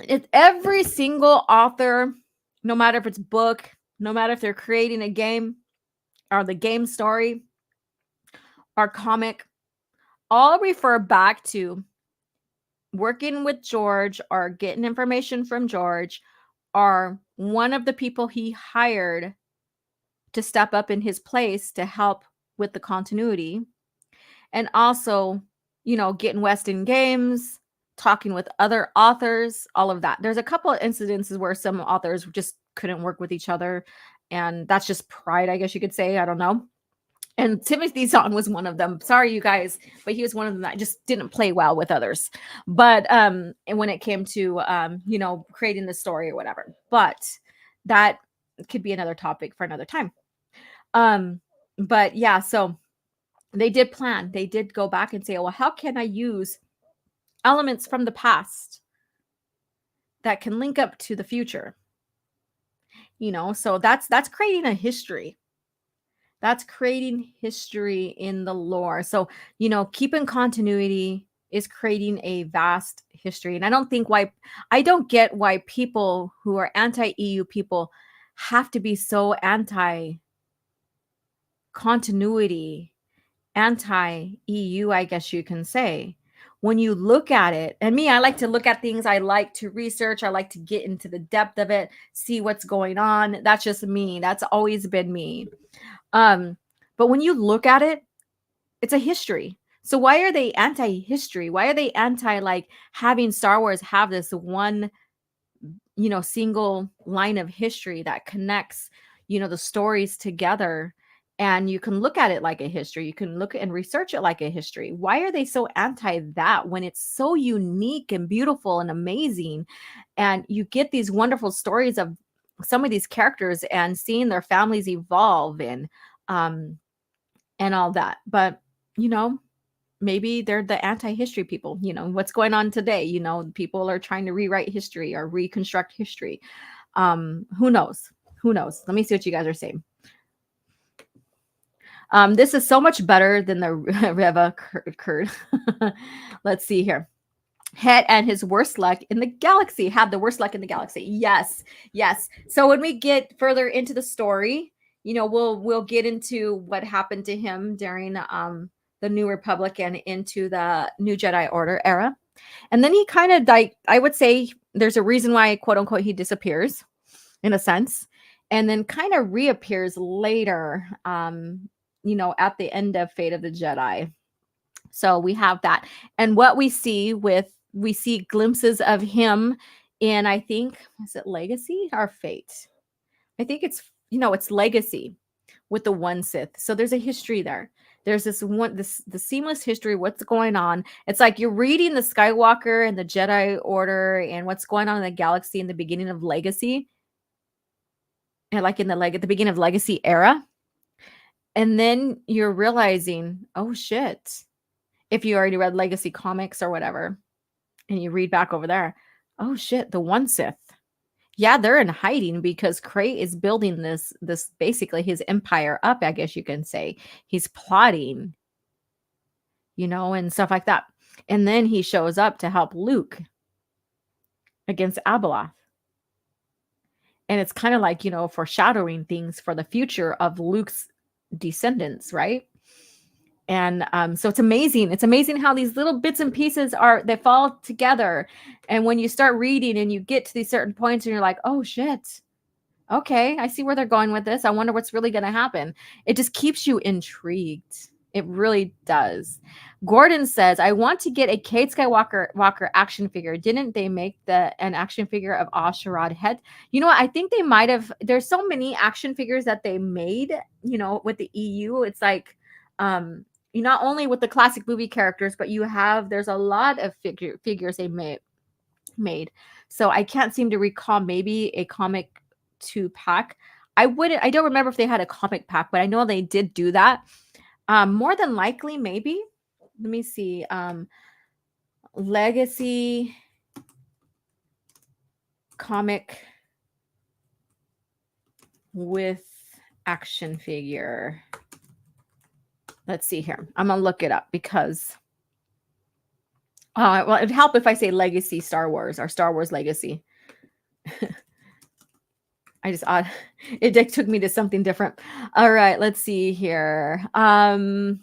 It's every single author, no matter if it's book, no matter if they're creating a game or the game story, our comic, all refer back to working with George or getting information from George or one of the people he hired to step up in his place to help with the continuity. And also, getting Weston Games, talking with other authors, all of that. There's a couple of incidences where some authors just couldn't work with each other. And that's just pride, I guess you could say. I don't know. And Timothy Zahn was one of them. Sorry, you guys, but he was one of them that just didn't play well with others. But and when it came to creating the story or whatever. But that could be another topic for another time. But yeah, so they did plan. They did go back and say, well, how can I use elements from the past that can link up to the future? So that's creating a history. That's creating history in the lore. So, you know, keeping continuity is creating a vast history. And I don't get why people who are anti-EU people have to be so anti-continuity, anti-EU, I guess you can say. When you look at it, and me, I like to look at things, I like to research, I like to get into the depth of it, see what's going on. That's just me. That's always been me. Um, but when you look at it, it's a history. So why are they anti-history? Why are they anti like having Star Wars have this one, you know, single line of history that connects, you know, the stories together? And you can look at it like a history. You can look and research it like a history. Why are they so anti that when it's so unique and beautiful and amazing? And you get these wonderful stories of some of these characters and seeing their families evolve um and all that. But, you know, maybe they're the anti-history people. You know, what's going on today? You know, people are trying to rewrite history or reconstruct history. Who knows? Who knows? Let me see what you guys are saying. This is so much better than the Reva Kurd. Let's see here. Het and his worst luck in the galaxy. Had the worst luck in the galaxy. Yes, yes. So when we get further into the story, you know, we'll get into what happened to him during the New Republic and into the New Jedi Order era. And then he kind of like, I would say there's a reason why, quote unquote, he disappears in a sense, and then kind of reappears later, you know, at the end of Fate of the Jedi. So we have that. And what we see glimpses of him in, I think, is it Legacy or Fate? I think it's, you know, it's Legacy with the one Sith. So there's a history there. There's the seamless history, what's going on. It's like you're reading the Skywalker and the Jedi Order and what's going on in the galaxy in the beginning of Legacy. And like in at the beginning of Legacy era. And then you're realizing, oh shit. If you already read Legacy comics or whatever, and you read back over there, oh shit, the one Sith. Yeah, they're in hiding because Krayt is building this basically his empire up, I guess you can say. He's plotting, you know, and stuff like that. And then he shows up to help Luke against Abeloth. And it's kind of like, you know, foreshadowing things for the future of Luke's descendants, right? And so it's amazing. It's amazing how these little bits and pieces they fall together. And when you start reading and you get to these certain points and you're like, oh shit, okay, I see where they're going with this. I wonder what's really going to happen. It just keeps you intrigued. It really does. Gordon says, I want to get a Kate Skywalker action figure. Didn't they make an action figure of Asherad Het? You know what? I think they might have. There's so many action figures that they made, you know, with the EU. It's like, you not only with the classic movie characters, but there's a lot of figures they made. So I can't seem to recall maybe a comic 2-pack. I don't remember if they had a comic pack, but I know they did do that. More than likely, maybe. Let me see. Legacy comic with action figure. Let's see here. I'm gonna look it up because well, it'd help if I say Legacy Star Wars or Star Wars Legacy. It took me to something different. All right, let's see here. Did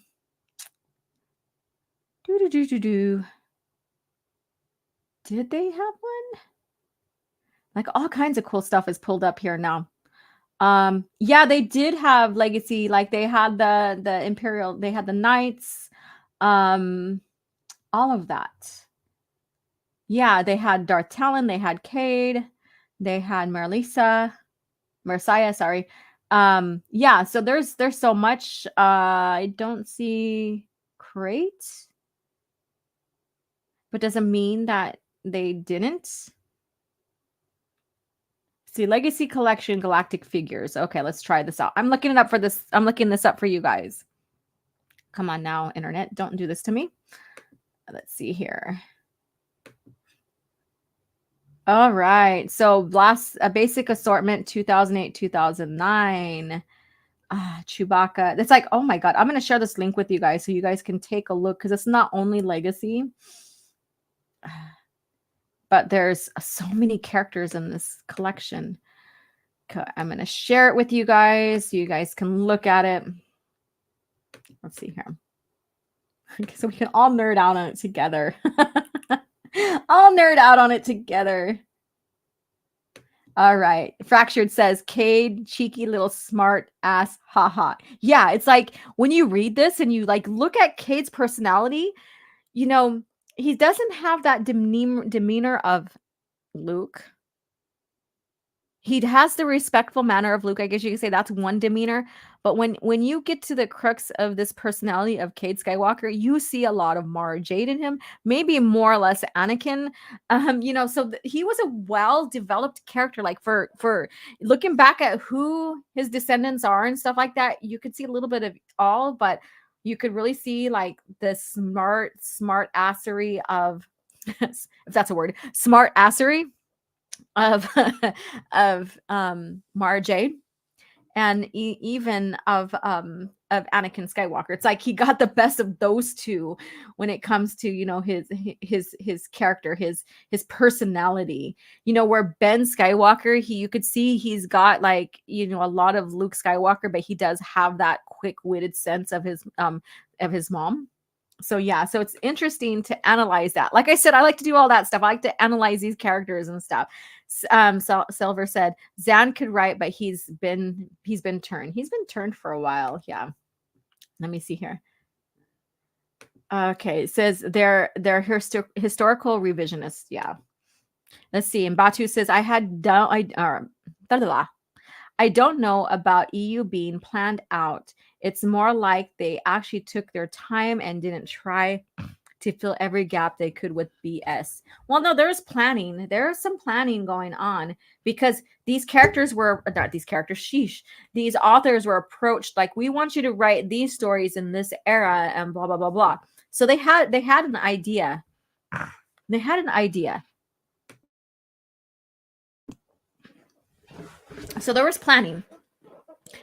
they have one? Like all kinds of cool stuff is pulled up here now. Yeah, they did have Legacy. Like they had the Imperial, they had the Knights, all of that. Yeah, they had Darth Talon, they had Cade, they had Marsiah, sorry. Yeah, so there's so much. I don't see Krayt, but doesn't mean that they didn't. See, Legacy Collection Galactic Figures. Okay, let's try this out. I'm looking this up for you guys. Come on now, internet. Don't do this to me. Let's see here. All right. So a basic assortment 2008, 2009. Chewbacca. It's like, oh my God, I'm going to share this link with you guys so you guys can take a look, because it's not only Legacy, but there's so many characters in this collection. I'm going to share it with you guys so you guys can look at it. Let's see here. So we can all nerd out on it together. All nerd out on it together. All right. Fractured says, Cade, cheeky little smart ass, haha. Yeah, it's like when you read this and you like look at Cade's personality, you know, he doesn't have that demeanor of Luke. He has the respectful manner of Luke. I guess you could say that's one demeanor. But when you get to the crux of this personality of Cade Skywalker, you see a lot of Mara Jade in him, maybe more or less Anakin. So he was a well-developed character. Like for looking back at who his descendants are and stuff like that, you could see a little bit of all, but you could really see like the smart assery of, if that's a word, smart assery of Mara Jade, and even of Anakin Skywalker. It's like he got the best of those two when it comes to, you know, his character, his personality. You know, where Ben Skywalker, you could see he's got like, you know, a lot of Luke Skywalker, but he does have that quick-witted sense of his mom. So yeah, so it's interesting to analyze that. Like I said, I like to do all that stuff. I like to analyze these characters and stuff. So Silver said Zan could write, but he's been turned. He's been turned for a while. Yeah. Let me see here. Okay, it says they're historical revisionists. Yeah. Let's see. And Batu says I don't know about EU being planned out. It's more like they actually took their time and didn't try to fill every gap they could with BS. Well, no, there's planning. There's some planning going on, because these authors were approached like, we want you to write these stories in this era and blah, blah, blah, blah. So they had an idea. They had an idea. So there was planning.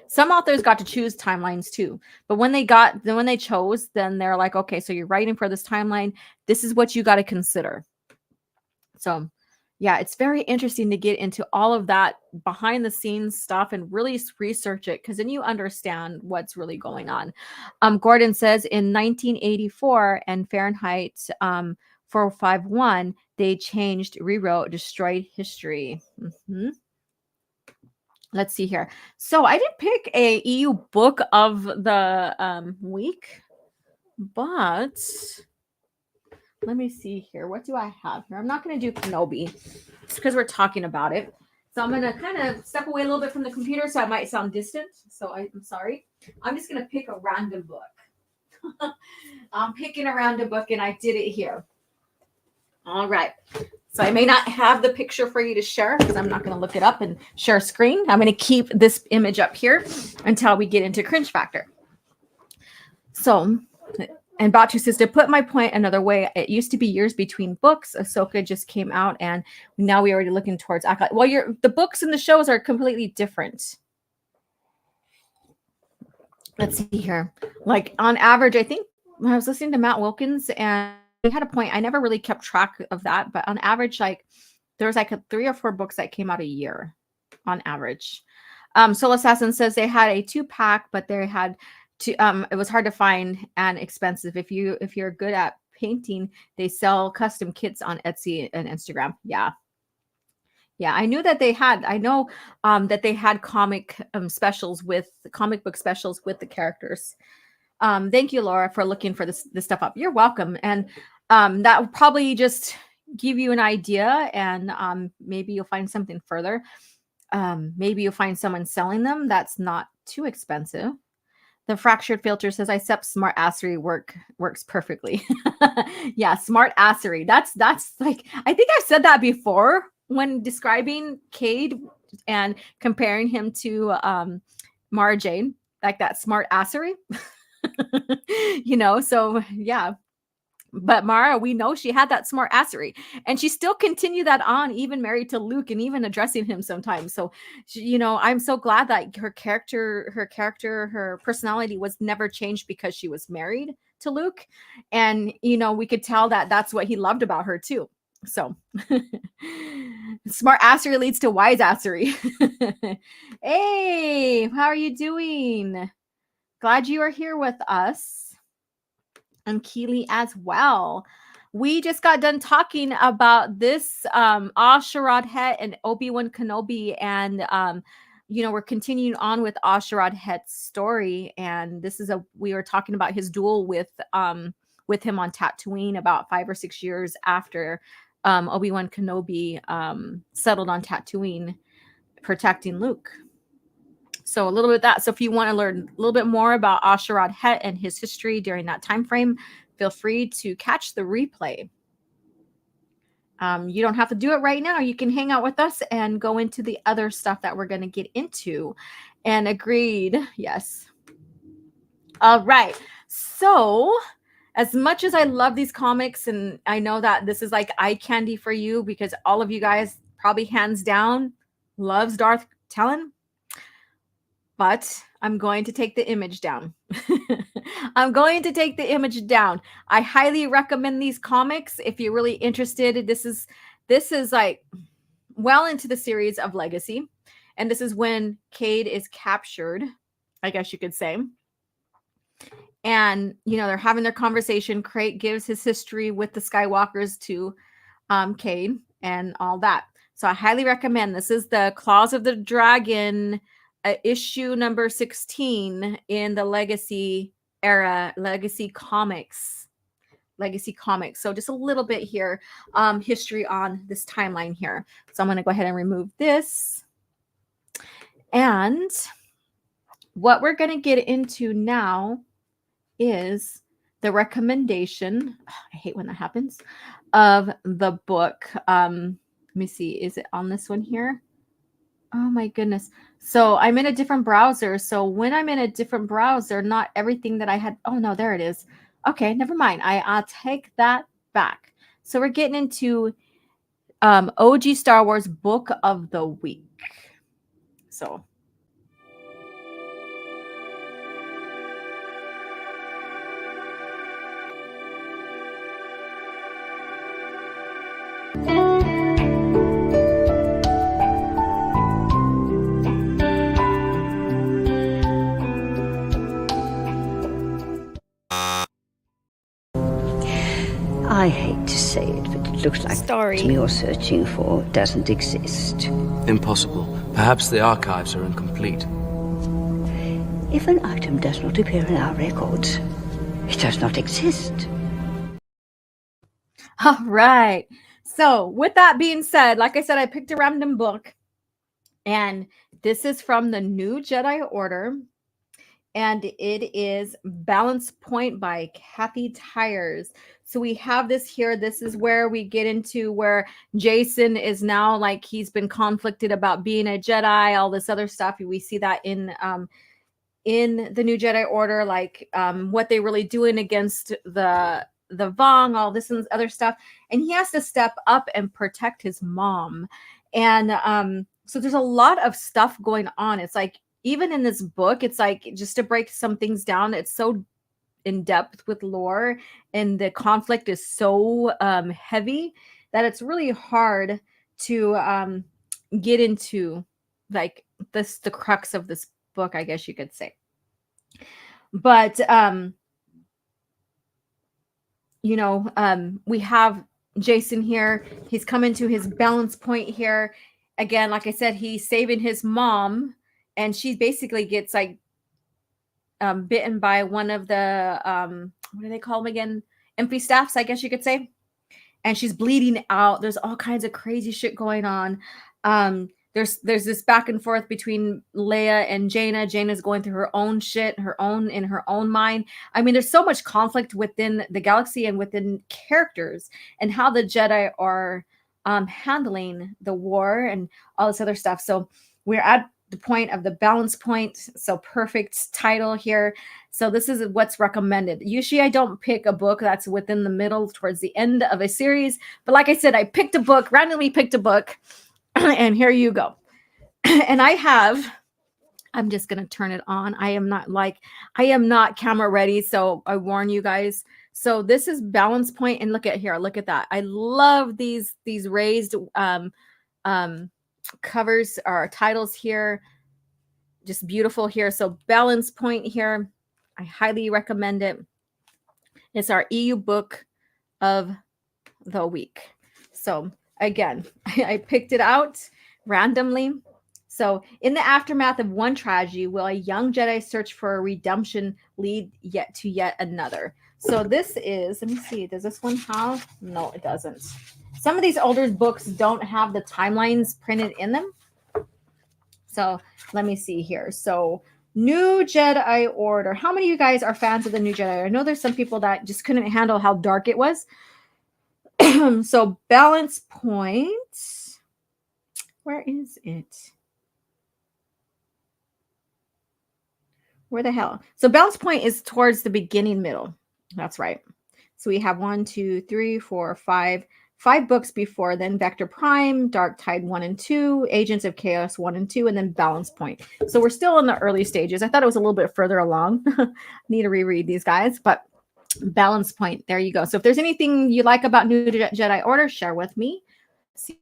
Some authors got to choose timelines too, but when they chose, then they're like, okay, so you're writing for this timeline. This is what you got to consider. So yeah, it's very interesting to get into all of that behind the scenes stuff and really research it, because then you understand what's really going on. Gordon says in 1984 and Fahrenheit 451, they changed, rewrote, destroyed history. Let's see here. So I didn't pick a EU book of the week, but let me see here. What do I have here? I'm not going to do Kenobi because we're talking about it. So I'm going to kind of step away a little bit from the computer, so I might sound distant. So I'm sorry. I'm just going to pick a random book. I'm picking a random book, and I did it here. All right. So I may not have the picture for you to share because I'm not going to look it up and share screen. I'm going to keep this image up here until we get into cringe factor. So, and Batu says, to put my point another way, it used to be years between books. Ahsoka just came out, and now we're already looking towards Acolyte. Well, the books and the shows are completely different. Let's see here. Like on average, I think I was listening to Matt Wilkins, and he had a point. I never really kept track of that, but on average, like there's like 3 or 4 books that came out a year on average. Soul Assassin says they had a 2-pack, but they had to it was hard to find and expensive. If you're good at painting, they sell custom kits on Etsy and Instagram. Yeah, I knew that they had. I know that they had comic book specials with the characters. Thank you, Laura, for looking for this stuff up. You're welcome. And that will probably just give you an idea, and maybe you'll find something further. Maybe you'll find someone selling them that's not too expensive. The Fractured Filter says, I accept smart assery works perfectly. Yeah, smart assery. That's like, I think I've said that before when describing Cade and comparing him to Mara Jade, like that smart assery. So yeah. But Mara, we know she had that smart assery, and she still continued that on, even married to Luke and even addressing him sometimes. So, I'm so glad that her personality was never changed because she was married to Luke. And, we could tell that that's what he loved about her too. So smart assery leads to wise assery. Hey, how are you doing? Glad you are here with us. And Keely as well. We just got done talking about this Asherad Het and Obi-Wan Kenobi, and we're continuing on with Asherad Het's story, and we were talking about his duel with him on Tatooine about 5 or 6 years after Obi-Wan Kenobi settled on Tatooine protecting Luke. So a little bit of that. So if you want to learn a little bit more about Asherad Het and his history during that time frame, feel free to catch the replay. You don't have to do it right now. You can hang out with us and go into the other stuff that we're going to get into. And agreed. Yes. All right. So as much as I love these comics, and I know that this is like eye candy for you because all of you guys probably hands down loves Darth Talon, but I'm going to take the image down. I'm going to take the image down. I highly recommend these comics if you're really interested. This is like well into the series of Legacy, and this is when Cade is captured, I guess you could say. And they're having their conversation. Crate gives his history with the Skywalkers to Cade and all that. So I highly recommend. This is the Claws of the Dragon issue number 16 in the Legacy era, Legacy Comics. So just a little bit here, history on this timeline here. So I'm going to go ahead and remove this. And what we're going to get into now is the recommendation. I hate when that happens, of the book. Let me see. Is it on this one here? Oh my goodness. So I'm in a different browser. So when I'm in a different browser, not everything that I had. Oh no, there it is. Okay, never mind. I'll take that back. So we're getting into O.G.Starwars Book of the Week. So I hate to say it, but it looks like the item you're searching for doesn't exist. Impossible. Perhaps the archives are incomplete. If an item does not appear in our records, it does not exist. All right. So with that being said, like I said, I picked a random book, and this is from the New Jedi Order, and it is Balance Point by Kathy Tyers. So we have this here. This is where we get into where Jason is now like he's been conflicted about being a Jedi, all this other stuff. We see that in the New Jedi Order, like what they really doing against the Vong, all this and other stuff. And he has to step up and protect his mom. And so there's a lot of stuff going on. It's like, even in this book, it's like, just to break some things down, it's so in depth with lore, and the conflict is so heavy that it's really hard to get into like the crux of this book, I guess you could say. But we have Jason here. He's coming to his balance point here. Again, like I said, he's saving his mom, and she basically gets like bitten by one of the what do they call them again? Empty staffs, I guess you could say. And she's bleeding out. There's all kinds of crazy shit going on. There's this back and forth between Leia and Jaina. Jaina's going through her own shit, in her own mind. I mean, there's so much conflict within the galaxy and within characters, and how the Jedi are handling the war and all this other stuff. So we're at the point of the balance point. So perfect title here. So this is what's recommended. Usually I don't pick a book that's within the middle towards the end of a series. But like I said, I picked a book, randomly picked a book. And here you go. And I'm just going to turn it on. I am not camera ready. So I warn you guys. So this is balance point, and look at that. I love these raised covers or titles here. Just beautiful here. So balance point here. I highly recommend it. It's our EU book of the week. So again, I picked it out randomly. So in the aftermath of one tragedy, will a young Jedi search for a redemption lead yet another? So this is, let me see, does this one have? No, it doesn't. Some of these older books don't have the timelines printed in them. So let me see here. So New Jedi Order. How many of you guys are fans of the New Jedi? I know there's some people that just couldn't handle how dark it was. So balance point. Where is it? Where the hell? So balance point is towards the beginning middle. That's right. So we have 1, 2, 3, 4, 5 books before then. Vector Prime, Dark Tide 1 and 2, Agents of Chaos 1 and 2, and then Balance Point. So we're still in the early stages. I thought it was a little bit further along. Need to reread these guys, but Balance Point. There you go. So if there's anything you like about New Jedi Order, share with me. See.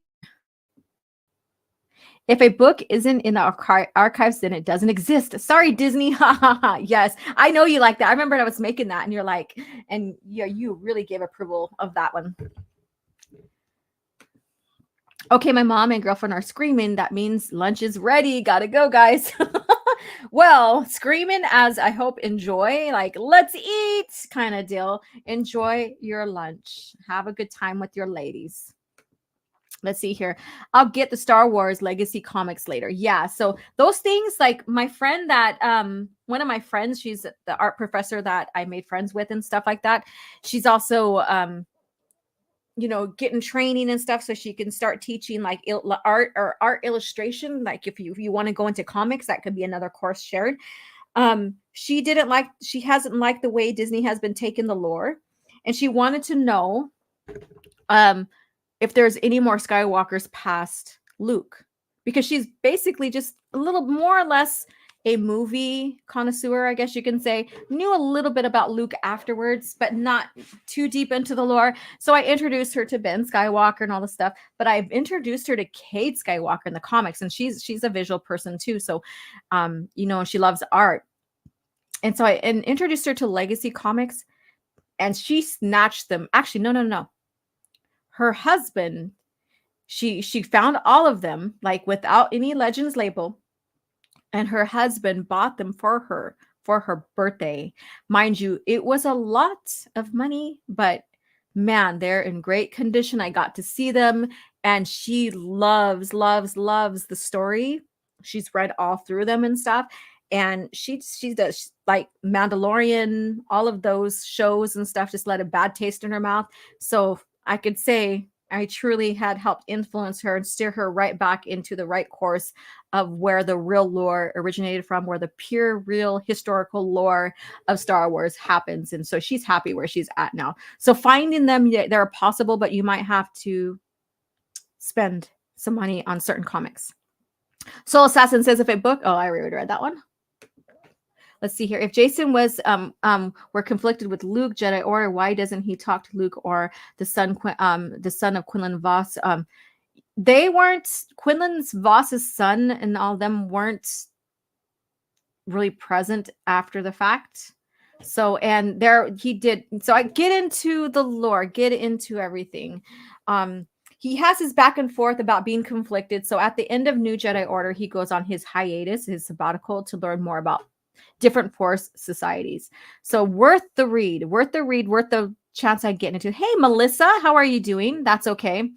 If a book isn't in the archives, then it doesn't exist. Sorry, Disney. Yes, I know you like that. I remember I was making that, and you're like, and yeah, you really gave approval of that one. Okay, my mom and girlfriend are screaming. That means lunch is ready. Gotta go, guys. Well, screaming as I hope enjoy, like let's eat kind of deal. Enjoy your lunch. Have a good time with your ladies. Let's see here. I'll get the Star Wars Legacy comics later. Yeah. So those things, like my friend that, one of my friends, she's the art professor that I made friends with and stuff like that. She's also, getting training and stuff so she can start teaching like art or art illustration. Like if you want to go into comics, that could be another course shared. She hasn't liked the way Disney has been taking the lore, and she wanted to know, if there's any more Skywalkers past Luke, because she's basically just a little more or less a movie connoisseur, I guess you can say. Knew a little bit about Luke afterwards, but not too deep into the lore. So I introduced her to Ben Skywalker and all the stuff, but I've introduced her to Cade Skywalker in the comics, and she's a visual person too. So, she loves art. And so I introduced her to Legacy comics, and she snatched them. Actually, no. Her husband, she found all of them like without any Legends label, and her husband bought them for her birthday. Mind you, it was a lot of money, but man, they're in great condition. I got to see them, and she loves the story. She's read all through them and stuff, and she does like Mandalorian, all of those shows and stuff just let a bad taste in her mouth. So I could say I truly had helped influence her and steer her right back into the right course of where the real lore originated from, where the pure, real historical lore of Star Wars happens. And so she's happy where she's at now. So finding them, they're possible, but you might have to spend some money on certain comics. Soul Assassin says, if a book, I already read that one. Let's see here. If Jason were conflicted with Luke, Jedi Order, why doesn't he talk to Luke or the son of Quinlan Voss? They weren't, Quinlan Voss's son and all them weren't really present after the fact. So, and there he did. So I get into the lore, get into everything. He has his back and forth about being conflicted. So at the end of New Jedi Order, he goes on his hiatus, his sabbatical, to learn more about different Force societies. So worth the read, worth the chance I get into. Hey, Melissa, how are you doing? That's okay.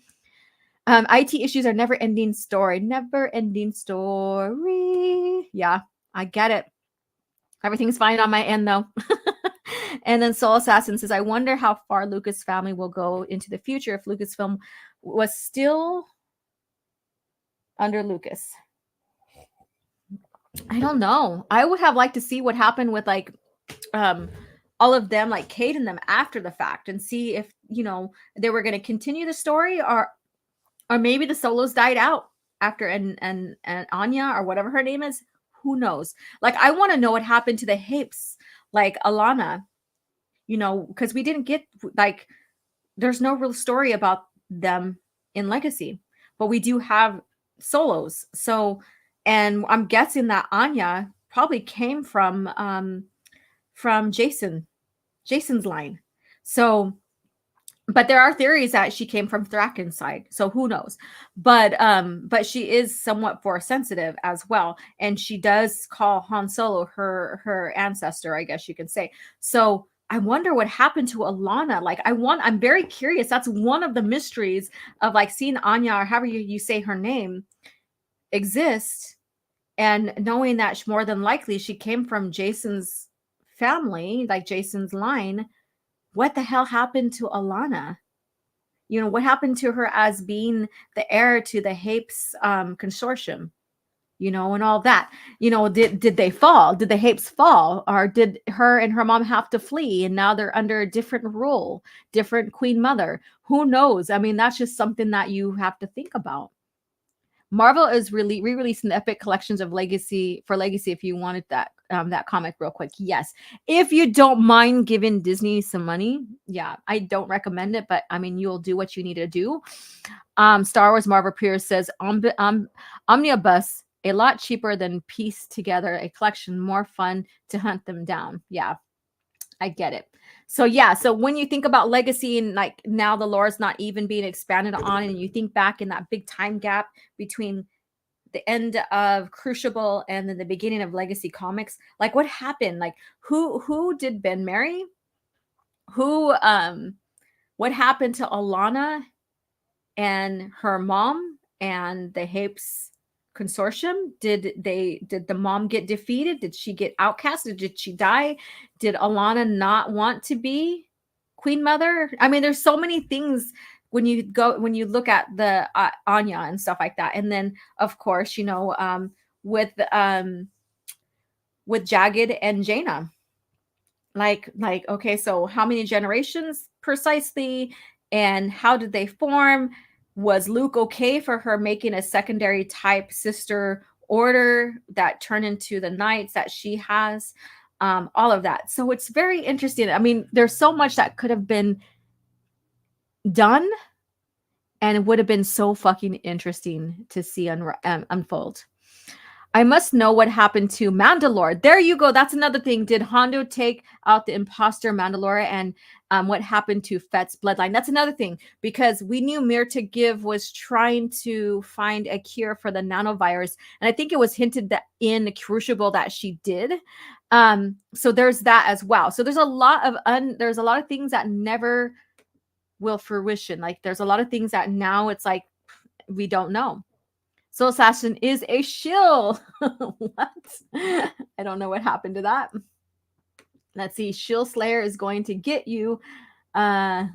IT issues are never ending story. Yeah, I get it. Everything's fine on my end though. And then Soul Assassin says, I wonder how far Lucas family will go into the future if Lucasfilm was still under Lucas. I don't know. I would have liked to see what happened with like all of them, like Kate and them after the fact, and see if, you know, they were going to continue the story, or maybe the Solos died out after, and Anya or whatever her name is. Who knows? Like, I want to know what happened to the Hapes, like Alana, you know, because we didn't get, like, there's no real story about them in Legacy, but we do have Solos. So, and I'm guessing that Anya probably came from Jason's line. So, but there are theories that she came from Thraken's side, so who knows? But she is somewhat force sensitive as well, and she does call Han Solo her ancestor, I guess you can say. So I wonder what happened to Alana. Like, I'm very curious. That's one of the mysteries of, like, seeing Anya, or however you say her name, exist, and knowing that more than likely she came from Jason's family, like Jason's line. What the hell happened to Alana? You know, what happened to her as being the heir to the Hapes consortium, you know, and all that? You know, did they fall? Did the Hapes fall? Or did her and her mom have to flee, and now they're under a different rule, different queen mother? Who knows? I mean, that's just something that you have to think about. Marvel is really re-releasing the epic collections of Legacy for Legacy. If you wanted that comic real quick, yes. If you don't mind giving Disney some money, yeah, I don't recommend it, but I mean, you'll do what you need to do. Star Wars Marvel Pierce says Omnibus, a lot cheaper than piece together a collection, more fun to hunt them down. Yeah, I get it. So yeah, so when you think about Legacy, and like now the lore is not even being expanded on, and you think back in that big time gap between the end of Crucible and then the beginning of Legacy Comics, like what happened? Like who did Ben marry? What happened to Alana and her mom and the Hapes consortium? Did the mom get defeated? Did she get outcasted? Did she die? Did Alana not want to be queen mother? I mean, there's so many things when you look at the Anya and stuff like that. And then of course, you know, with Jagged and Jaina, like okay, so how many generations precisely, and how did they form? Was Luke okay for her making a secondary type sister order that turned into the knights that she has? All of that. So it's very interesting. I mean, there's so much that could have been done, and it would have been so fucking interesting to see unfold. I must know what happened to Mandalore. There you go. That's another thing. Did Hondo take out the imposter Mandalore, and what happened to Fett's bloodline? That's another thing, because we knew Mirta Give was trying to find a cure for the nanovirus, and I think it was hinted that in the Crucible that she did. So there's that as well. So there's a lot of things that never will fruition. Like there's a lot of things that now it's like we don't know. Soul Assassin is a shill. What? I don't know what happened to that. Let's see. Shill Slayer is going to get you. Oh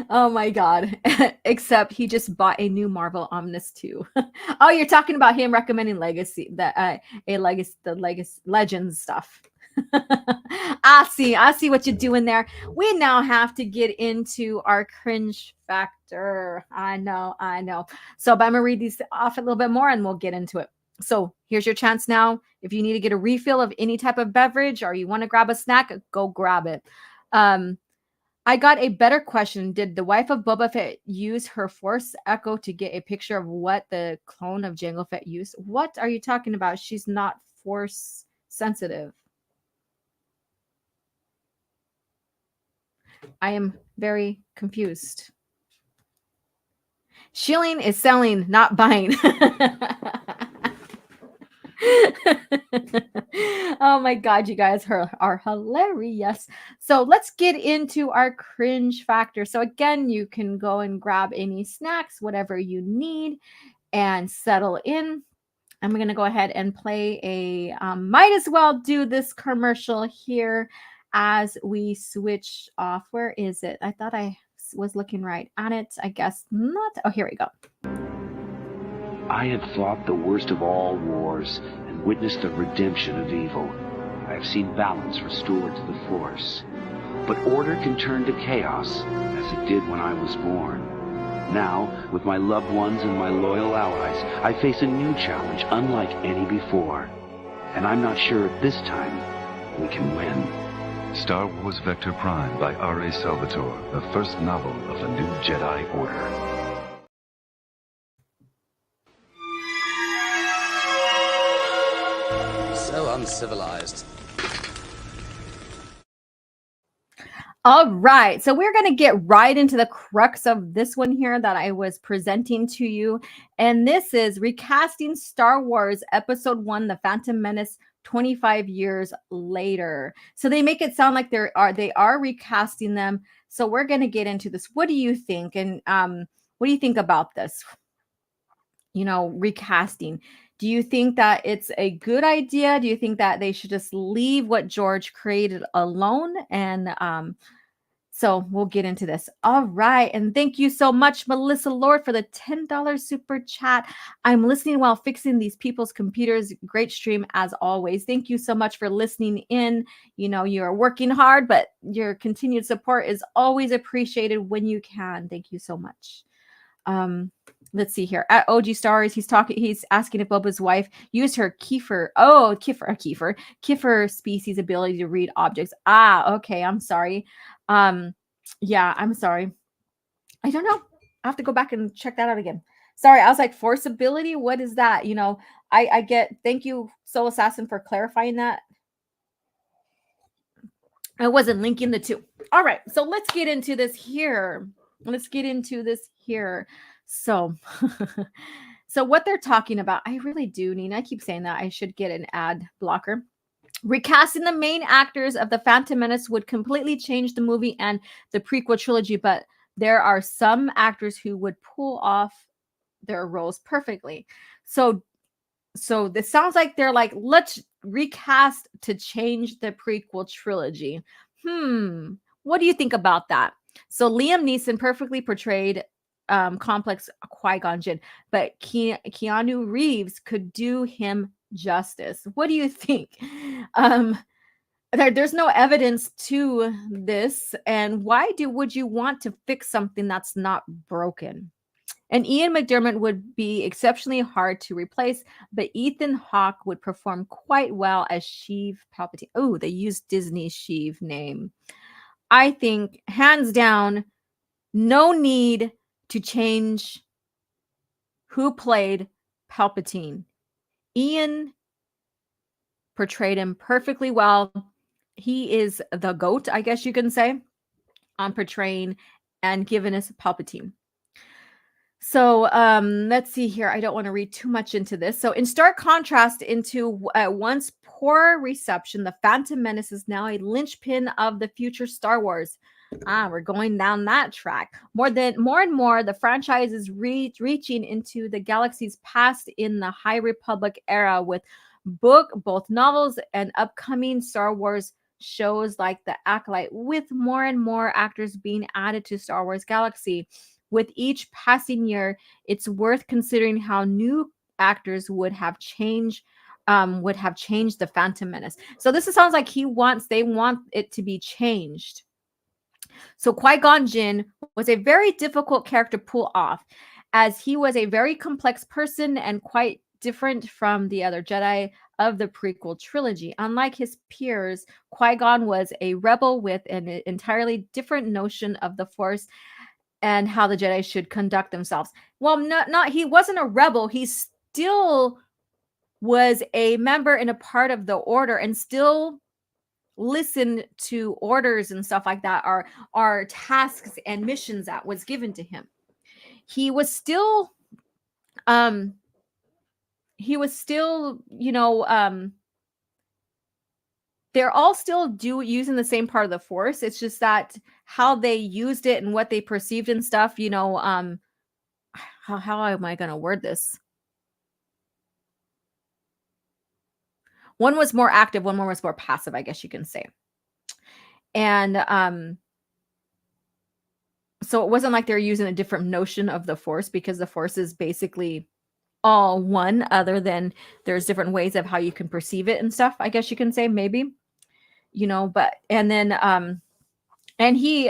my God. Except he just bought a new Marvel Omnibus too. Oh, you're talking about him recommending Legacy, the Legends stuff. I see what you're doing there. We now have to get into our cringe factor. I know. So, but I'm gonna read these off a little bit more and we'll get into it. So here's your chance now. If you need to get a refill of any type of beverage, or you want to grab a snack, go grab it. I got a better question. Did the wife of Boba Fett use her Force Echo to get a picture of what the clone of Jango Fett used? What are you talking about? She's not Force sensitive. I am very confused. Shilling is selling, not buying. Oh my God, you guys are hilarious. So let's get into our cringe factor. So again, you can go and grab any snacks, whatever you need, and settle in. I'm going to go ahead and play might as well do this commercial here as we switch off. Where is it? I thought I was looking right at it. I guess not. Oh, here we go. I had fought the worst of all wars and witnessed the redemption of evil. I have seen balance restored to the Force. But order can turn to chaos, as it did when I was born. Now, with my loved ones and my loyal allies, I face a new challenge unlike any before. And I'm not sure if this time we can win. Star Wars Vector Prime by R.A. Salvatore, the first novel of the new Jedi Order. So uncivilized. All right, so we're going to get right into the crux of this one here that I was presenting to you. And this is recasting Star Wars Episode 1, The Phantom Menace, 25 years later. So they make it sound like they are recasting them. So we're going to get into this. What do you think? And what do you think about this? Recasting. Do you think that it's a good idea? Do you think that they should just leave what George created alone? And so we'll get into this. All right. And thank you so much, Melissa Lord, for the $10 super chat. I'm listening while fixing these people's computers. Great stream as always. Thank you so much for listening in. You're working hard, but your continued support is always appreciated when you can. Thank you so much. Let's see here. At O.G.Starwars, he's asking if Boba's wife used her Kiefer species ability to read objects. Okay. I'm sorry. Yeah, I'm sorry. I don't know. I have to go back and check that out again. Sorry, I was like, force ability? What is that? I get, thank you, Soul Assassin, for clarifying that. I wasn't linking the two. All right, so let's get into this here. So, so what they're talking about, I really do need, I keep saying that I should get an ad blocker. Recasting the main actors of The Phantom Menace would completely change the movie and the prequel trilogy, but there are some actors who would pull off their roles perfectly. So this sounds like they're like, let's recast to change the prequel trilogy. What do you think about that? So Liam Neeson perfectly portrayed complex Qui-Gon Jinn, but Keanu Reeves could do him justice. What do you think? There's no evidence to this, and why would you want to fix something that's not broken? And Ian McDiarmid would be exceptionally hard to replace, but Ethan Hawke would perform quite well as Sheev Palpatine. Oh, they used Disney's Sheev name. I think, hands down, no need to change who played Palpatine. Ian portrayed him perfectly well. He is the GOAT, I guess you can say, on portraying and giving us Palpatine. So let's see here. I don't want to read too much into this. So in stark contrast into once poor reception, The Phantom Menace is now a linchpin of the future Star Wars. We're going down that track. More and more, the franchise is reaching into the galaxy's past in the High Republic era with both novels and upcoming Star Wars shows like The Acolyte, with more and more actors being added to Star Wars Galaxy. With each passing year, it's worth considering how new actors would have changed the Phantom Menace. So this sounds like they want it to be changed. So Qui-Gon Jinn was a very difficult character to pull off, as he was a very complex person and quite different from the other Jedi of the prequel trilogy. Unlike his peers, Qui-Gon was a rebel with an entirely different notion of the Force and how the Jedi should conduct themselves. Well, he wasn't a rebel. He still was a member and a part of the Order, and still listened to orders and stuff like that, are tasks and missions that was given to him. He was still they're all still using the same part of the Force. It's just that how they used it and what they perceived and stuff, how am I going to word this? One was more active, one more was more passive, I guess you can say. And so it wasn't like they're using a different notion of the Force, because the Force is basically all one, other than there's different ways of how you can perceive it and stuff, I guess you can say, maybe, but and then and he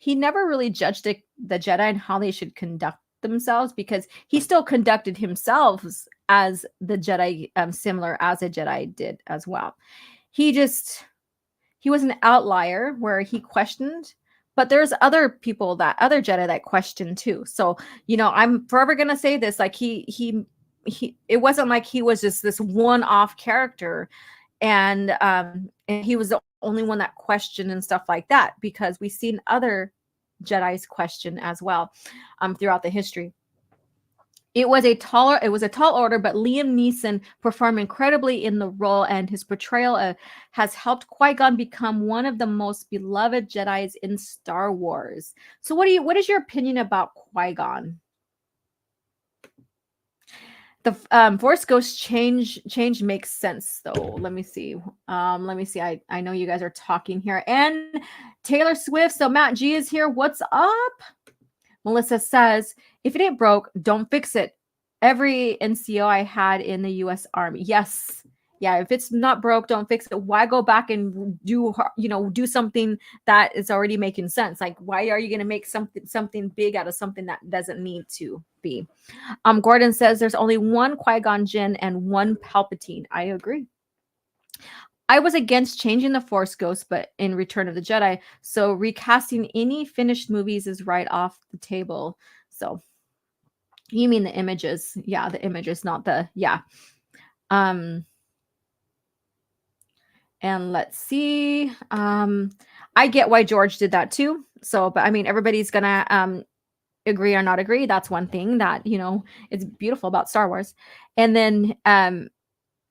never really judged the Jedi and how they should conduct themselves, because he still conducted himself as the Jedi, similar as a Jedi did as well. He was an outlier where he questioned, but there's other Jedi that question too. So, I'm forever going to say this, like he, it wasn't like he was just this one-off character and he was the only one that questioned and stuff like that, because we've seen other Jedi's question as well throughout the history. It was a tall order, but Liam Neeson performed incredibly in the role, and his portrayal has helped Qui-Gon become one of the most beloved Jedis in Star Wars. So what is your opinion about Qui-Gon? The Force Ghost change makes sense though. Let me see. I know you guys are talking here. And Taylor Swift. So Matt G is here. What's up? Melissa says, if it ain't broke, don't fix it. Every NCO I had in the U.S. Army. Yes. Yeah. If it's not broke, don't fix it. Why go back and do something that is already making sense? Like, why are you going to make something big out of something that doesn't need to be? Gordon says there's only one Qui-Gon Jinn and one Palpatine. I agree. I was against changing the Force Ghost, but in Return of the Jedi, so recasting any finished movies is right off the table. So you mean the images? Yeah, the images, not the And let's see. I get why George did that too. So, but I mean, everybody's gonna agree or not agree. That's one thing that it's beautiful about Star Wars. And then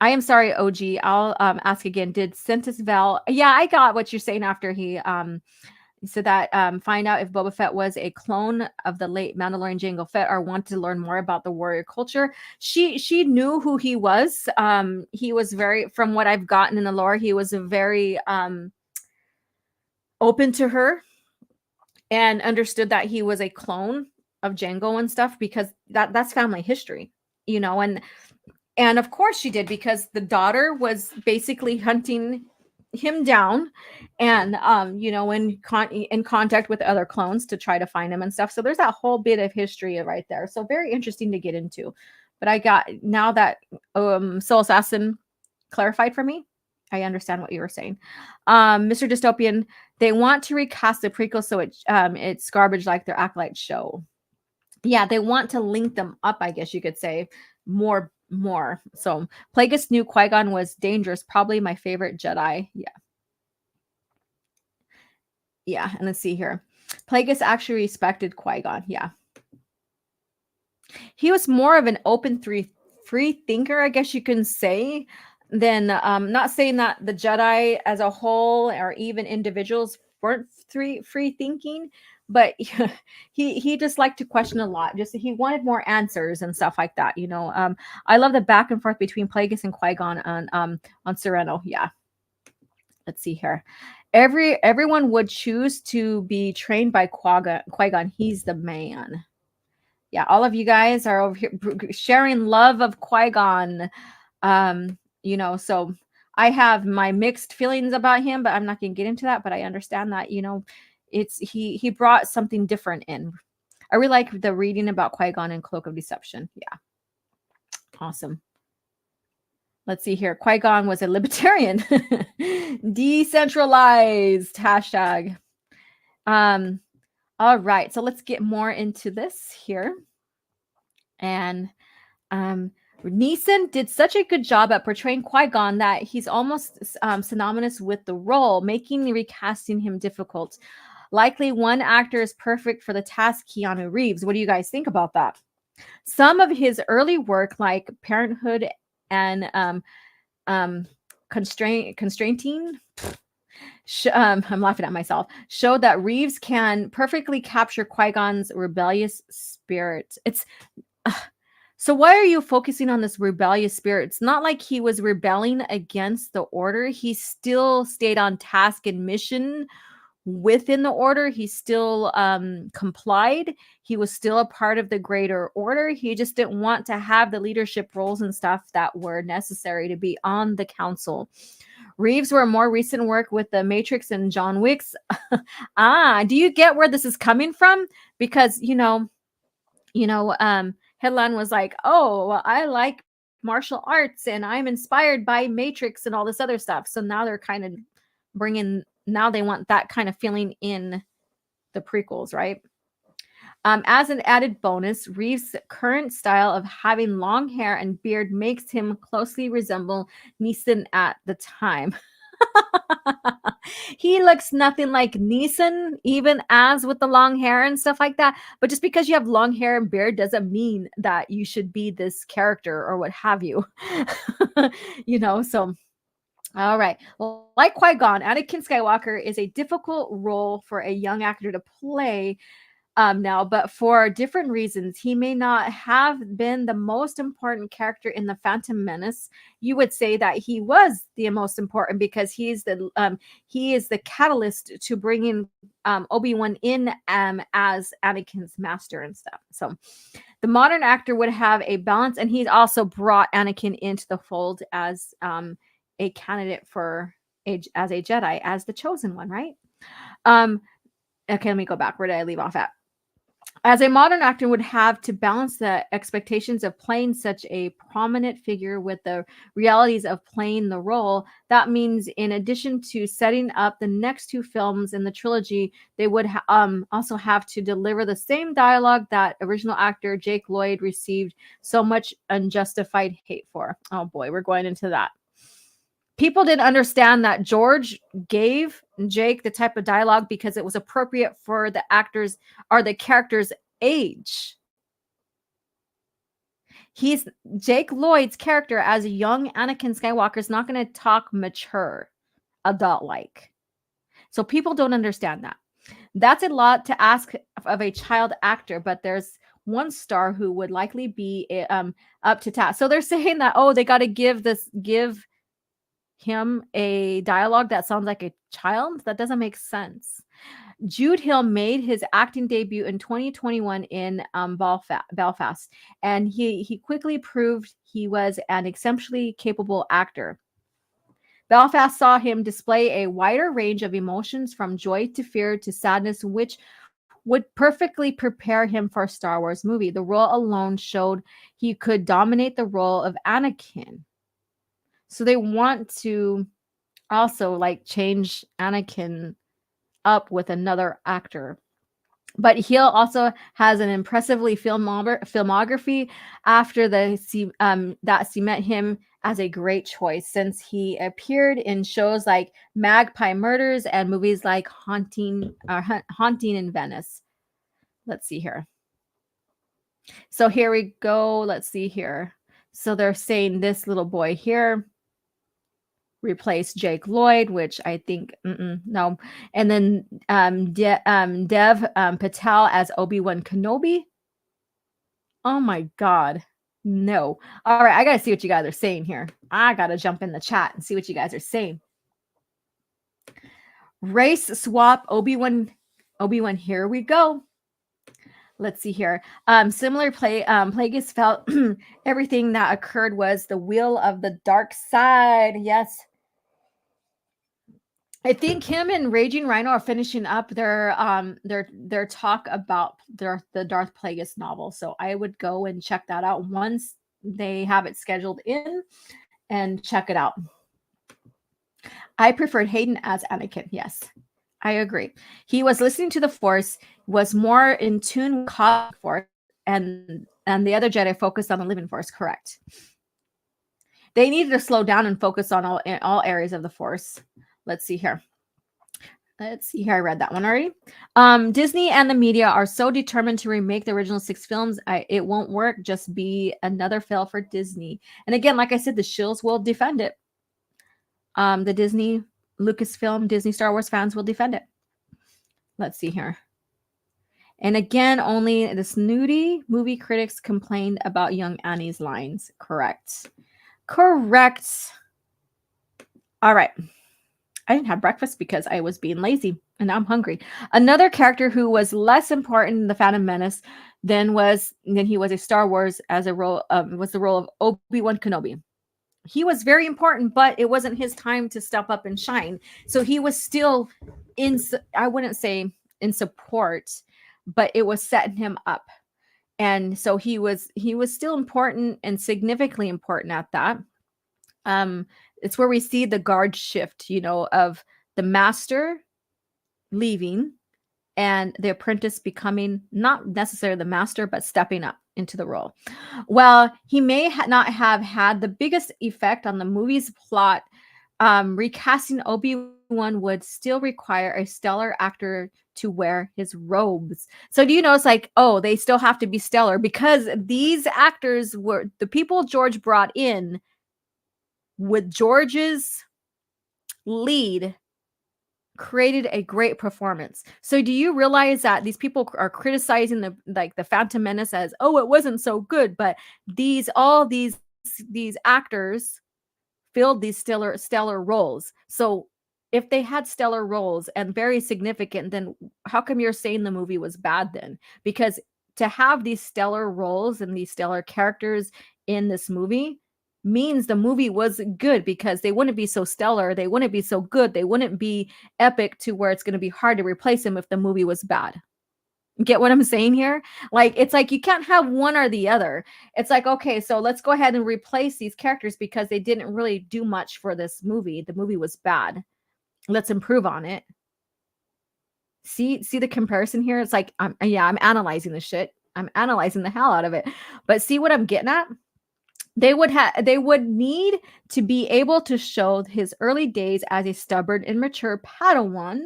I am sorry, OG. I'll ask again. Did Sentis Val? Yeah, I got what you're saying after he said that. Find out if Boba Fett was a clone of the late Mandalorian Jango Fett, or wanted to learn more about the warrior culture. She knew who he was. He was very, from what I've gotten in the lore, he was very open to her and understood that he was a clone of Jango and stuff, because that's family history, and of course she did, because the daughter was basically hunting him down and, in contact with other clones to try to find him and stuff. So there's that whole bit of history right there. So very interesting to get into. But I got, now that Soul Assassin clarified for me, I understand what you were saying. Mr. Dystopian, they want to recast the prequel so it's garbage like their Acolyte show. Yeah, they want to link them up, I guess you could say, more. So Plagueis knew Qui-Gon was dangerous, probably my favorite Jedi. Yeah. And let's see here. Plagueis actually respected Qui-Gon. Yeah. He was more of an open free thinker, I guess you can say, than not saying that the Jedi as a whole or even individuals weren't free thinking, but he just liked to question a lot. Just he wanted more answers and stuff like that. I love the back and forth between Plagueis and Qui-Gon on Sereno. Yeah. Let's see here. Everyone would choose to be trained by Qui-Gon. He's the man. Yeah, all of you guys are over here sharing love of Qui-Gon. So I have my mixed feelings about him, but I'm not going to get into that. But I understand that, it's he brought something different in. I really like the reading about Qui-Gon and Cloak of Deception. Yeah. Awesome. Let's see here. Qui-Gon was a libertarian. Decentralized hashtag. All right. So let's get more into this here. And Neeson did such a good job at portraying Qui-Gon that he's almost synonymous with the role, making recasting him difficult. Likely one actor is perfect for the task, Keanu Reeves. What do you guys think about that? Some of his early work, like Parenthood and Constantine, I'm laughing at myself, showed that Reeves can perfectly capture Qui-Gon's rebellious spirit. So why are you focusing on this rebellious spirit? It's not like he was rebelling against the order. He still stayed on task and mission within the order. He still complied. He was still a part of the greater order. He just didn't want to have the leadership roles and stuff that were necessary to be on the council. Reeves were more recent work with The Matrix and John Wick's. Do you get where this is coming from? Because, Headland was like, oh, well, I like martial arts and I'm inspired by Matrix and all this other stuff. So now they're kind of now they want that kind of feeling in the prequels, right? As an added bonus, Reeves' current style of having long hair and beard makes him closely resemble Neeson at the time. He looks nothing like Neeson, even as with the long hair and stuff like that. But just because you have long hair and beard doesn't mean that you should be this character or what have you. So all right. Well, like Qui-Gon, Anakin Skywalker is a difficult role for a young actor to play now, but for different reasons. He may not have been the most important character in The Phantom Menace. You would say that he was the most important because he is the catalyst to bringing Obi-Wan in as Anakin's master and stuff. So the modern actor would have a balance, and he's also brought Anakin into the fold as a candidate as a Jedi, as the chosen one, right? Okay, let me go back. Where did I leave off at? As a modern actor would have to balance the expectations of playing such a prominent figure with the realities of playing the role. That means in addition to setting up the next two films in the trilogy, they would also have to deliver the same dialogue that original actor Jake Lloyd received so much unjustified hate for. Oh boy, we're going into that. People didn't understand that George gave Jake the type of dialogue because it was appropriate for the actors or the character's age. Jake Lloyd's character as a young Anakin Skywalker is not going to talk mature, adult-like. So people don't understand that. That's a lot to ask of a child actor, but there's one star who would likely be up to task. So they're saying that, they got to give him a dialogue that sounds like a child. That doesn't make sense. Jude Hill made his acting debut in 2021 in Belfast, and he quickly proved he was an exceptionally capable actor. Belfast saw him display a wider range of emotions from joy to fear to sadness, which would perfectly prepare him for a Star Wars movie. The role alone showed he could dominate the role of Anakin. So they want to also change Anakin up with another actor. But Hill also has an impressively filmography after that cement him as a great choice, since he appeared in shows like Magpie Murders and movies like Haunting in Venice. Let's see here. So here we go. Let's see here. So they're saying this little boy here replace Jake Lloyd, which I think no. And then Dev Patel as Obi-Wan Kenobi. Oh my God, no. All right, I gotta see what you guys are saying here. I gotta jump in the chat and see what you guys are saying. Race swap Obi-Wan. Here we go. Let's see here. Similar Plagueis felt everything that occurred was the will of the dark side. Yes. I think him and Raging Rhino are finishing up their talk about the Darth Plagueis novel. So I would go and check that out once they have it scheduled in and check it out. I preferred Hayden as Anakin. Yes, I agree. He was listening to the Force, was more in tune with cosmic Force, and the other Jedi focused on the living Force. Correct. They needed to slow down and focus on all areas of the Force. Let's see here. I read that one already. Disney and the media are so determined to remake the original 6 films. It won't work. Just be another fail for Disney. And again, like I said, the shills will defend it. The Disney, Lucasfilm, Disney Star Wars fans will defend it. Let's see here. And again, only the snooty movie critics complained about young Annie's lines. Correct. All right. I didn't have breakfast because I was being lazy. And I'm hungry. Another character who was less important in the Phantom Menace than he was a Star Wars as a role was the role of Obi-Wan Kenobi. He was very important, but it wasn't his time to step up and shine. So he was still I wouldn't say in support, but it was setting him up. And so he was still important and significantly important at that. It's where we see the guard shift, of the master leaving and the apprentice becoming not necessarily the master, but stepping up into the role. Well, he may not have had the biggest effect on the movie's plot. Recasting Obi-Wan would still require a stellar actor to wear his robes. So do you notice, like, oh, they still have to be stellar because these actors were the people George brought in with George's lead created a great performance. So do you realize that these people are criticizing the Phantom Menace as, oh, it wasn't so good, but all these actors filled these stellar roles. So if they had stellar roles and very significant, then how come you're saying the movie was bad then? Because to have these stellar roles and these stellar characters in this movie means the movie was good, because they wouldn't be so stellar, they wouldn't be so good, they wouldn't be epic to where it's going to be hard to replace them if the movie was bad. Get what I'm saying here? Like, it's like you can't have one or the other. It's like, okay, so let's go ahead and replace these characters because they didn't really do much for this movie. The movie was bad. Let's improve on it. See the comparison here? It's like, I'm analyzing the shit. I'm analyzing the hell out of it. But see what I'm getting at? They would need to be able to show his early days as a stubborn and mature Padawan,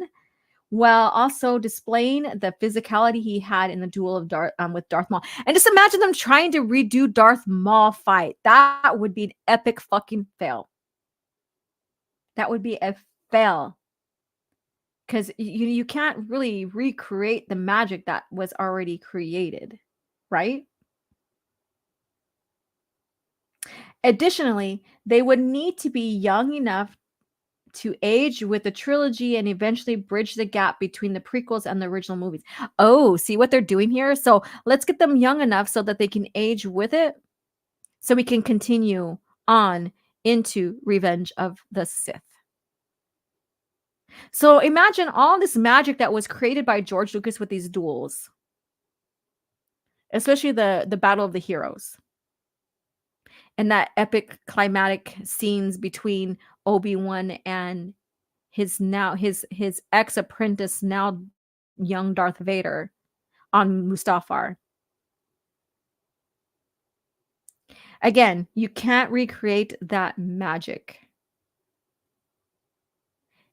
while also displaying the physicality he had in the duel of with Darth Maul. And just imagine them trying to redo Darth Maul fight. That would be an epic fucking fail. That would be a fail. Because you can't really recreate the magic that was already created, right? Additionally, they would need to be young enough to age with the trilogy and eventually bridge the gap between the prequels and the original movies. Oh, see what they're doing here? So let's get them young enough so that they can age with it, so we can continue on into Revenge of the Sith. So imagine all this magic that was created by George Lucas with these duels, especially the Battle of the Heroes. And that epic climatic scenes between Obi-Wan and his ex-apprentice, now young Darth Vader, on Mustafar. Again, you can't recreate that magic.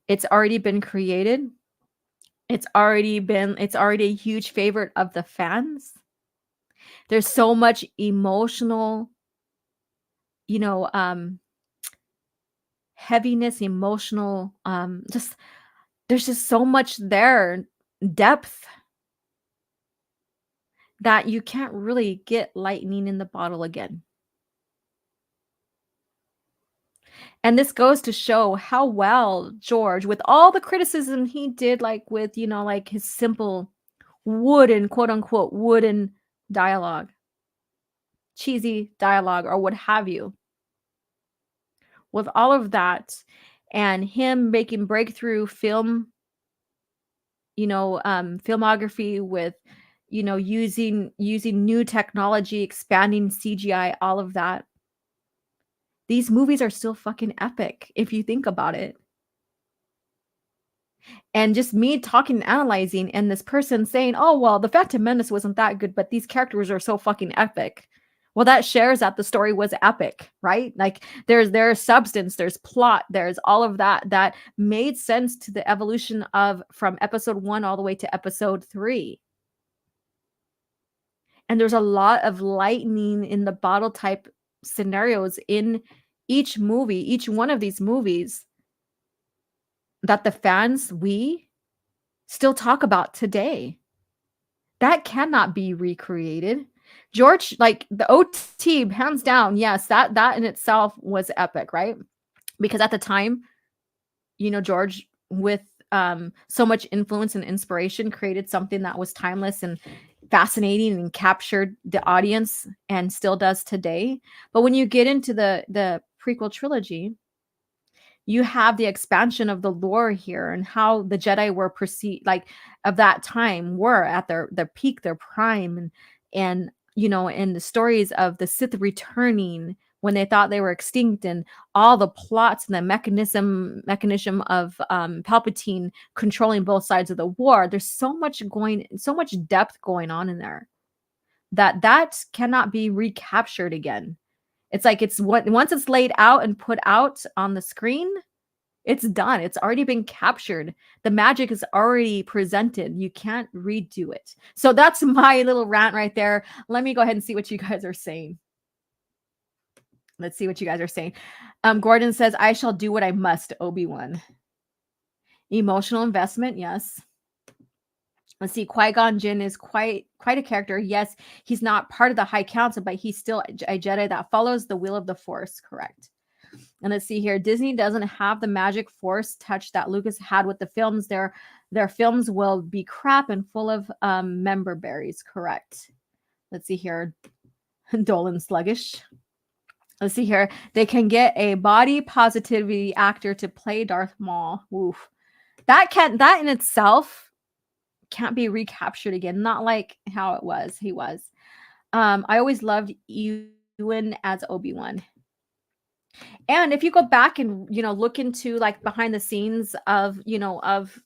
It's already been created. It's already a huge favorite of the fans. There's so much emotional, heaviness, emotional, there's just so much there, depth, that you can't really get lightning in the bottle again. And this goes to show how well George, with all the criticism he did, like with, like his simple wooden, quote unquote, wooden dialogue, cheesy dialogue, or what have you. With all of that, and him making breakthrough film, filmography with, using new technology, expanding CGI, all of that. These movies are still fucking epic if you think about it. And just me talking and analyzing, and this person saying, oh, well, the Phantom Menace wasn't that good, but these characters are so fucking epic. Well, that shares that the story was epic, right? Like there's substance, there's plot, there's all of that made sense to the evolution from episode 1 all the way to episode 3. And there's a lot of lightning in the bottle type scenarios in each movie, each one of these movies, that the fans, we still talk about today. That cannot be recreated. George, like the OT, hands down, yes, that in itself was epic, right? Because at the time, George with so much influence and inspiration, created something that was timeless and fascinating and captured the audience and still does today. But when you get into the prequel trilogy, you have the expansion of the lore here and how the Jedi were perceived, like of that time, were at their peak, their prime, and you know, and the stories of the Sith returning when they thought they were extinct, and all the plots and the mechanism of Palpatine controlling both sides of the war. There's so much depth going on in there that cannot be recaptured again. It's like once it's laid out and put out on the screen, it's done. It's already been captured. The magic is already presented. You can't redo it. So that's my little rant right there. Let me go ahead and see what you guys are saying. Let's see what you guys are saying. Gordon says, I shall do what I must, Obi-Wan. Emotional investment, yes. Let's see. Qui-Gon Jinn is quite a character. Yes, he's not part of the High Council, but he's still a Jedi that follows the will of the Force. Correct. And let's see here. Disney doesn't have the magic Force touch that Lucas had with the films. Their films will be crap and full of member berries. Correct. Let's see here. Dolan sluggish. Let's see here. They can get a body positivity actor to play Darth Maul. Oof. That in itself can't be recaptured again. Not like how he was. I always loved Ewan as Obi-Wan. And if you go back and, you know, look into like behind the scenes of, you know, of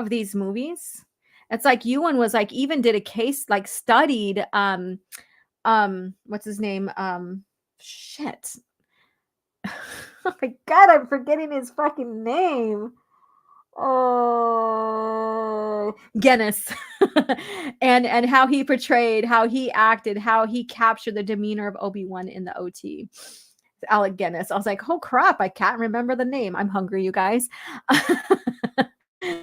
these movies, it's like Ewan was like, even did a case, like studied, what's his name? Shit. Oh my God, I'm forgetting his fucking name. Oh, Guinness. and how he portrayed, how he acted, how he captured the demeanor of Obi-Wan in the OT. Alec Guinness. I was like, oh crap, I can't remember the name. I'm hungry, you guys. So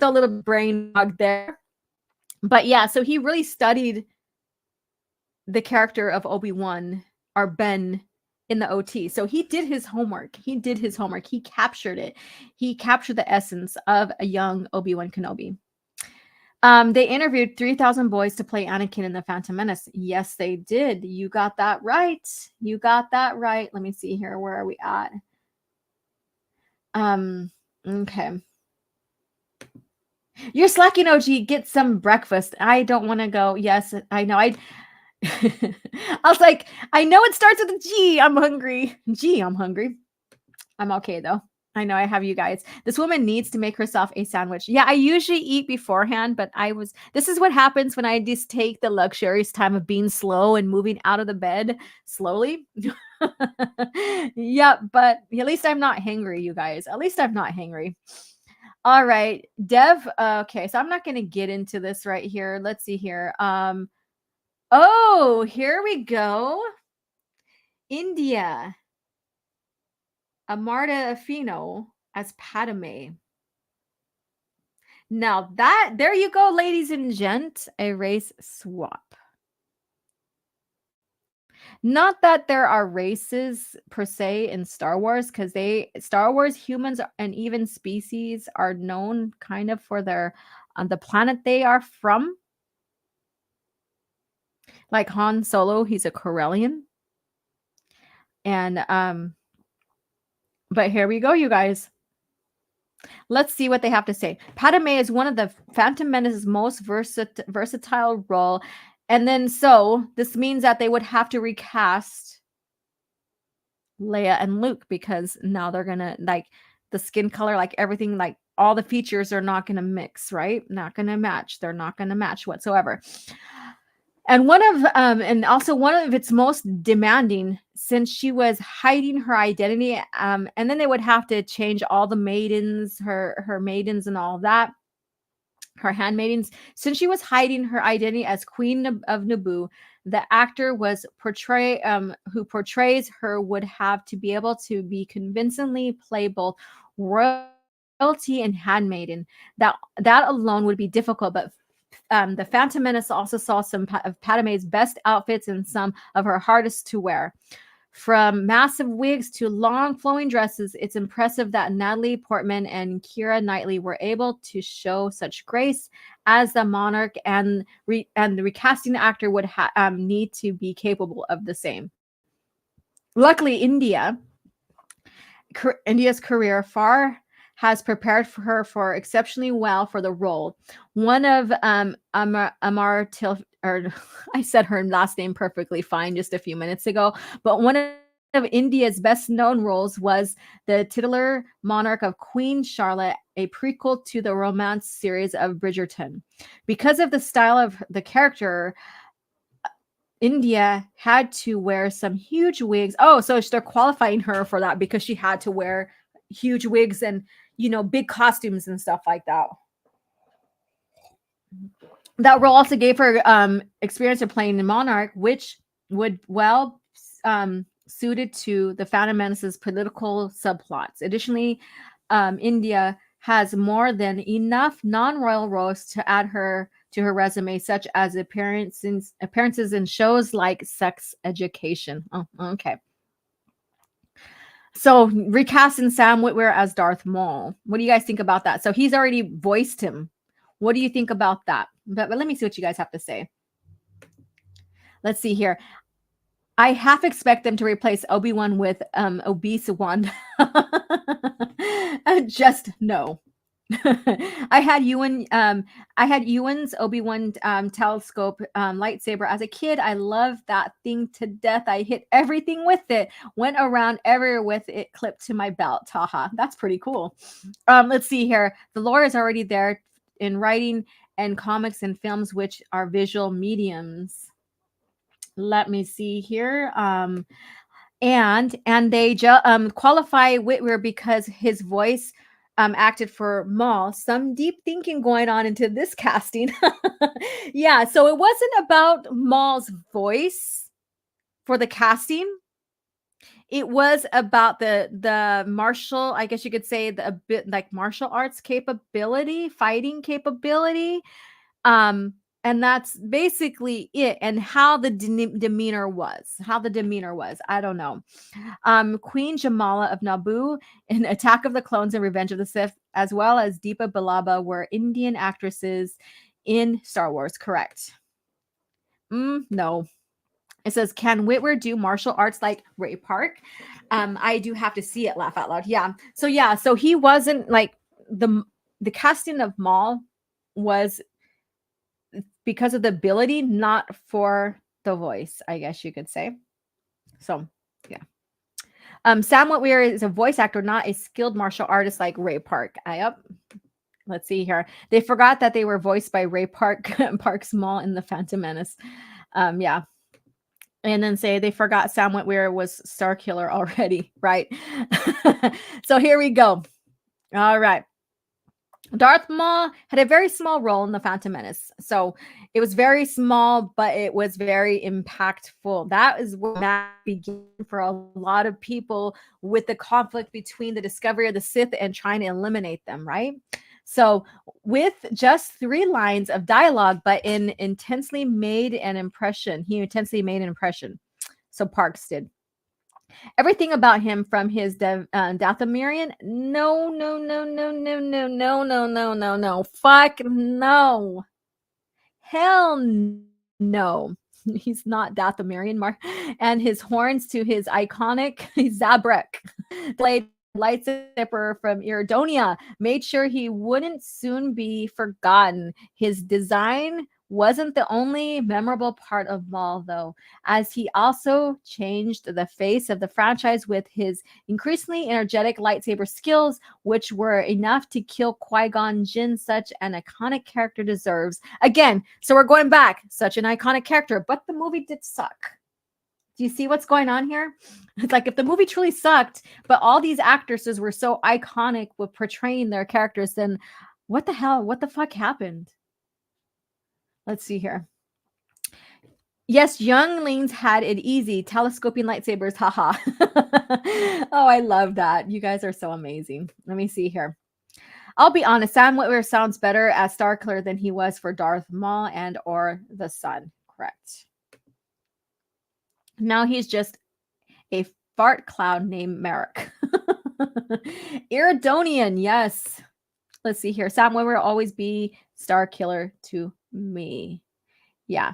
a little brain fog there. But yeah, so he really studied the character of Obi-Wan or Ben in the OT. So he did his homework. He captured it. He captured the essence of a young Obi-Wan Kenobi. They interviewed 3,000 boys to play Anakin in The Phantom Menace. Yes, they did. You got that right. Let me see here. Where are we at? Okay. You're slacking, OG. Get some breakfast. I don't want to go. Yes, I know. I was like, I know it starts with a G. I'm hungry. I'm hungry. I'm okay, though. I know I have you guys. This woman needs to make herself a sandwich. Yeah, I usually eat beforehand, but this is what happens when I just take the luxurious time of being slow and moving out of the bed slowly. Yep, but at least I'm not hangry, you guys. At least I'm not hangry. All right, Dev. Okay, so I'm not going to get into this right here. Let's see here. Oh, here we go. India. Amarta Afino as Padme. Now there you go, ladies and gents, a race swap. Not that there are races per se in Star Wars, because Star Wars humans and even species are known kind of for their the planet they are from. Like Han Solo, he's a Corellian. And but here we go, you guys. Let's see what they have to say. Padme is one of the Phantom Menace's most versatile role. And then so this means that they would have to recast Leia and Luke, because now they're going to, like, the skin color, like everything, like all the features are not going to mix, right? Not going to match. They're not going to match whatsoever. And one of its most demanding, since she was hiding her identity, and then they would have to change all the maidens, her maidens and all of that, her handmaidens. Since she was hiding her identity as Queen of Naboo, the actor who portrays her would have to be able to be convincingly play both royalty and handmaiden. That alone would be difficult, but the Phantom Menace also saw some of Padme's best outfits and some of her hardest to wear. From massive wigs to long flowing dresses, it's impressive that Natalie Portman and Keira Knightley were able to show such grace as the monarch, and the recasting actor would need to be capable of the same. Luckily, India's career far has prepared for her for exceptionally well for the role. One of Amar Til, or I said her last name perfectly fine just a few minutes ago, but one of India's best known roles was the titular monarch of Queen Charlotte, a prequel to the romance series of Bridgerton. Because of the style of the character, India had to wear some huge wigs. Oh, so they're qualifying her for that because she had to wear huge wigs and, big costumes and stuff like that. That role also gave her experience of playing the monarch, which would suited to the Phantom Menace's political subplots. Additionally, India has more than enough non-royal roles to add to her resume, such as appearances in shows like Sex Education. Oh, okay. So recasting Sam Witwer as Darth Maul. What do you guys think about that? So he's already voiced him. What do you think about that? But let me see what you guys have to say. Let's see here. I half expect them to replace Obi-Wan with obese Wanda. Just no. I had Ewan's Obi-Wan telescope lightsaber as a kid. I loved that thing to death. I hit everything with it. Went around everywhere with it clipped to my belt. Haha, that's pretty cool. Let's see here. The lore is already there in writing and comics and films, which are visual mediums. Let me see here. And they qualify Witwer because his voice acted for Maul. Some deep thinking going on into this casting. Yeah, so it wasn't about Maul's voice for the casting. It was about the martial, I guess you could say, a bit like martial arts capability, fighting capability. And that's basically it. And how the demeanor was. I don't know. Queen Jamala of Naboo in Attack of the Clones and Revenge of the Sith, as well as Deepa Balaba, were Indian actresses in Star Wars. Correct. No. It says, can Witwer do martial arts like Ray Park? I do have to see it, laugh out loud. Yeah. So he wasn't like the casting of Maul was because of the ability, not for the voice, I guess you could say. So, yeah. Sam Witwer is a voice actor, not a skilled martial artist like Ray Park. Yep. Let's see here. They forgot that they were voiced by Ray Park's Maul in The Phantom Menace. Yeah. And then say they forgot Sam Witwer was Starkiller already, right? So here we go. All right. Darth Maul had a very small role in The Phantom Menace. So it was very small, but it was very impactful. That is where that began for a lot of people with the conflict between the discovery of the Sith and trying to eliminate them, right? So with just 3 lines of dialogue, but he intensely made an impression. So Parks did. Everything about him, from his Dathomirian, no, fuck no, hell no, he's not Dathomirian, and his horns to his iconic Zabrak blade lightsaber from Iridonia made sure he wouldn't soon be forgotten. His design wasn't the only memorable part of Maul, though, as he also changed the face of the franchise with his increasingly energetic lightsaber skills, which were enough to kill Qui-Gon Jinn. Such an iconic character deserves. Again, so we're going back. Such an iconic character, but the movie did suck. Do you see what's going on here? It's like if the movie truly sucked, but all these actresses were so iconic with portraying their characters, then what the hell? What the fuck happened? Let's see here. Yes, younglings had it easy. Telescoping lightsabers. Haha. Oh, I love that. You guys are so amazing. Let me see here. I'll be honest. Sam Witwer sounds better as Starkiller than he was for Darth Maul and or the Son. Correct. Now he's just a fart cloud named Merrick. Iridonian, yes. Let's see here. Sam Witwer will always be Star Killer to me. Yeah.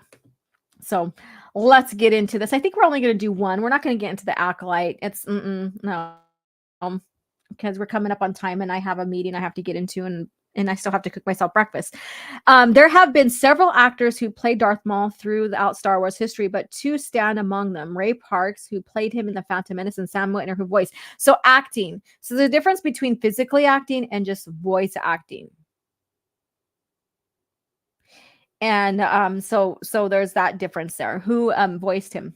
So let's get into this. I think we're only going to do one. We're not going to get into the Acolyte. It's no, because we're coming up on time and I have a meeting I have to get into, and I still have to cook myself breakfast. There have been several actors who played Darth Maul throughout Star Wars history, but two stand among them. Ray Parks, who played him in The Phantom Menace, and Sam Witwer, who voiced. So acting. So there's a difference between physically acting and just voice acting. And so there's that difference there. Who voiced him?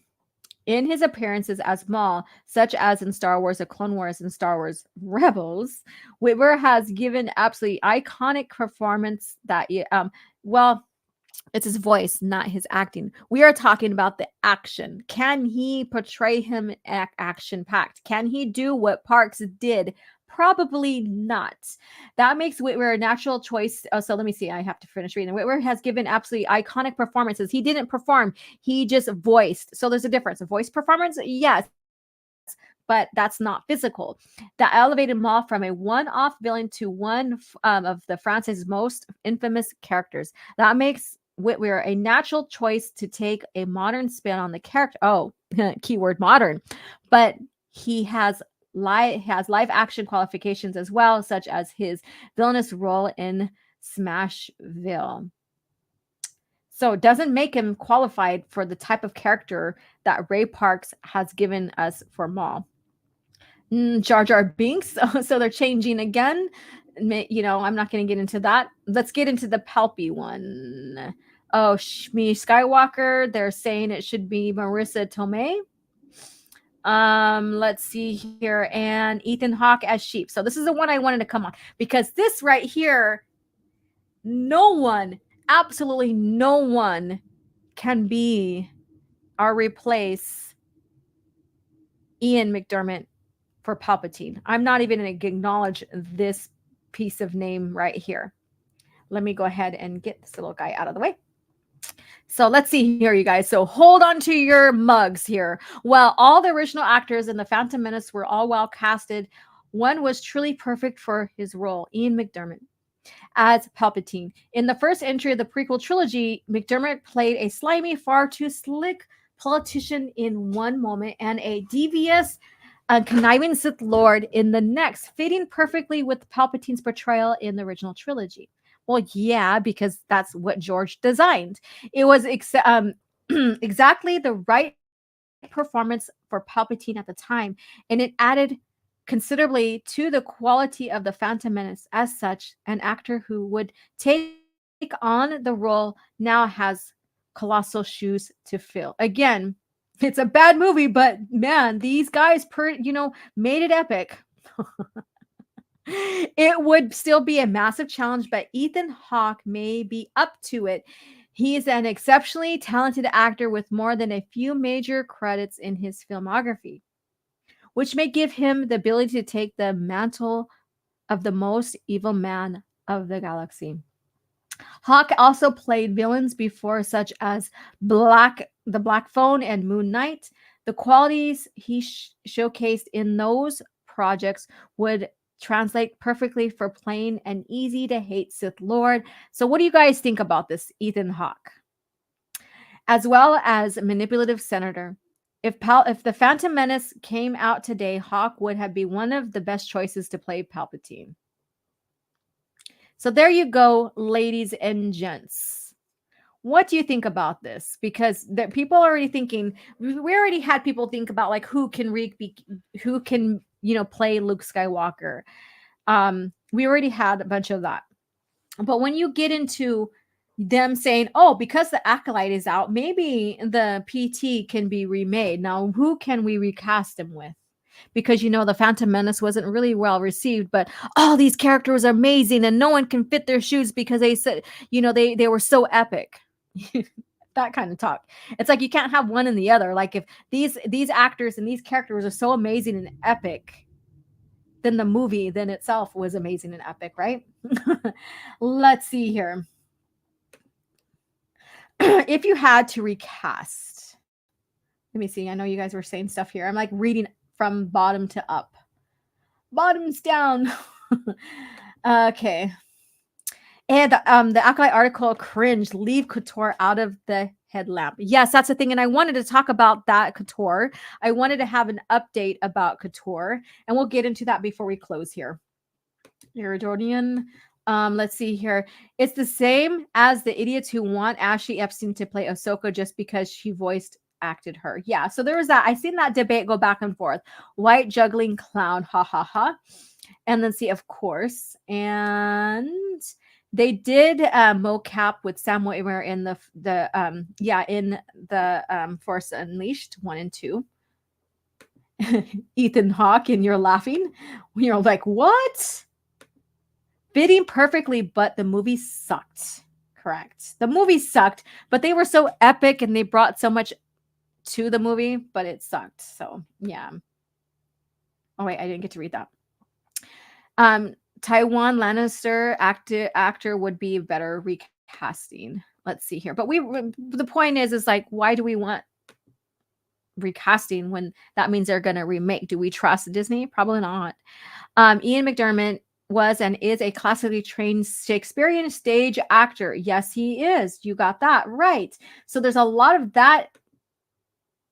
In his appearances as Maul, such as in Star Wars: The Clone Wars and Star Wars Rebels, Witwer has given absolutely iconic performance that, well, it's his voice, not his acting. We are talking about the action. Can he portray him action-packed? Can he do what Parks did? Probably not. That makes Witwer a natural choice. So let me see. I have to finish reading. Witwer has given absolutely iconic performances. He didn't perform. He just voiced. So there's a difference. A voice performance, yes, but that's not physical. That elevated Maul from a one-off villain to one of the franchise's most infamous characters. That makes Witwer a natural choice to take a modern spin on the character. Oh, keyword modern. But he has live action qualifications as well, such as his villainous role in Smashville. So it doesn't make him qualified for the type of character that Ray Parks has given us for Maul. Jar Jar Binks. So they're changing again. You know, I'm not going to get into that. Let's get into the Palpy one. Oh, Shmi Skywalker. They're saying it should be Marissa Tomei. Let's see here. And Ethan Hawke as Sheep. So this is the one I wanted to come on, because this right here, no one, absolutely no one can be or replace Ian McDiarmid for Palpatine. I'm not even going to acknowledge this piece of name right here. Let me go ahead and get this little guy out of the way. So let's see here, you guys. So hold on to your mugs here. Well, all the original actors in The Phantom Menace were all well casted. One was truly perfect for his role, Ian McDiarmid, as Palpatine. In the first entry of the prequel trilogy, McDiarmid played a slimy, far too slick politician in one moment and a devious, conniving Sith Lord in the next, fitting perfectly with Palpatine's portrayal in the original trilogy. Well, yeah, because that's what George designed. It was exactly the right performance for Palpatine at the time, and it added considerably to the quality of The Phantom Menace. As such, an actor who would take on the role now has colossal shoes to fill. Again, it's a bad movie, but man, these guys made it epic. It would still be a massive challenge, but Ethan Hawke may be up to it. He is an exceptionally talented actor with more than a few major credits in his filmography, which may give him the ability to take the mantle of the most evil man of the galaxy. Hawke also played villains before, such as the Black Phone and Moon Knight. The qualities he showcased in those projects would translate perfectly for playing an easy-to-hate Sith Lord. So what do you guys think about this, Ethan Hawke? As well as manipulative senator. If The Phantom Menace came out today, Hawke would have been one of the best choices to play Palpatine. So there you go, ladies and gents. What do you think about this? Because people are already thinking, we already had people think about like who can play Luke Skywalker. We already had a bunch of that. But when you get into them saying, oh, because the Acolyte is out, maybe the PT can be remade. Now, who can we recast him with? Because, The Phantom Menace wasn't really well received, but all these characters are amazing and no one can fit their shoes because they said, they were so epic. That kind of talk. It's like you can't have one and the other. Like if these actors and these characters are so amazing and epic, then the movie then itself was amazing and epic, right? Let's see here. If you had to recast Let me see. I know you guys were saying stuff here. I'm like reading from bottom to up. Bottoms down. Okay. And the Acolyte article, cringe, leave KOTOR out of the headlamp. Yes, that's the thing. And I wanted to talk about that KOTOR. I wanted to have an update about KOTOR, and we'll get into that before we close here. Iridonian. Let's see here. It's the same as the idiots who want Ashley Epstein to play Ahsoka just because she voiced acted her. Yeah, so there was that. I seen that debate go back and forth. White juggling clown, ha ha ha. And then see, of course, and they did mocap with Sam Witwer in the Force Unleashed 1 and 2. Ethan Hawke, and you're laughing. You're like, what? Fitting perfectly, but the movie sucked. Correct. The movie sucked, but they were so epic and they brought so much to the movie, but it sucked. So yeah. Oh wait, I didn't get to read that. Tywin Lannister actor would be better recasting. Let's see here. But the point is like, why do we want recasting when that means they're going to remake? Do we trust Disney? Probably not. Ian McDermott was and is a classically trained Shakespearean stage actor. Yes, he is. You got that right. So there's a lot of that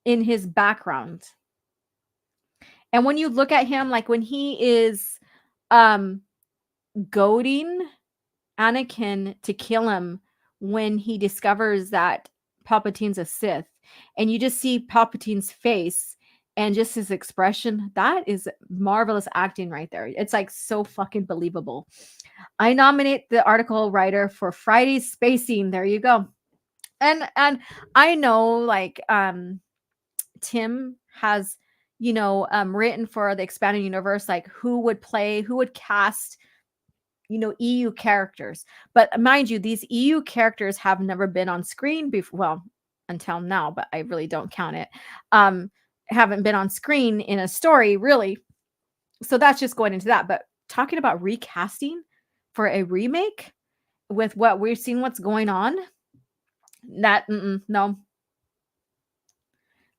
in his background. And when you look at him, like when he is goading Anakin to kill him when he discovers that Palpatine's a Sith, and you just see Palpatine's face and just his expression, that is marvelous acting right there. It's like so fucking believable. I nominate the article writer for Friday's spacing. There you go. And I know like Tim has written for the expanded universe, like who would cast EU characters. But mind you, these EU characters have never been on screen before. Well, until now, but I really don't count it. Haven't been on screen in a story, really. So that's just going into that. But talking about recasting for a remake with what we've seen, what's going on, that, no.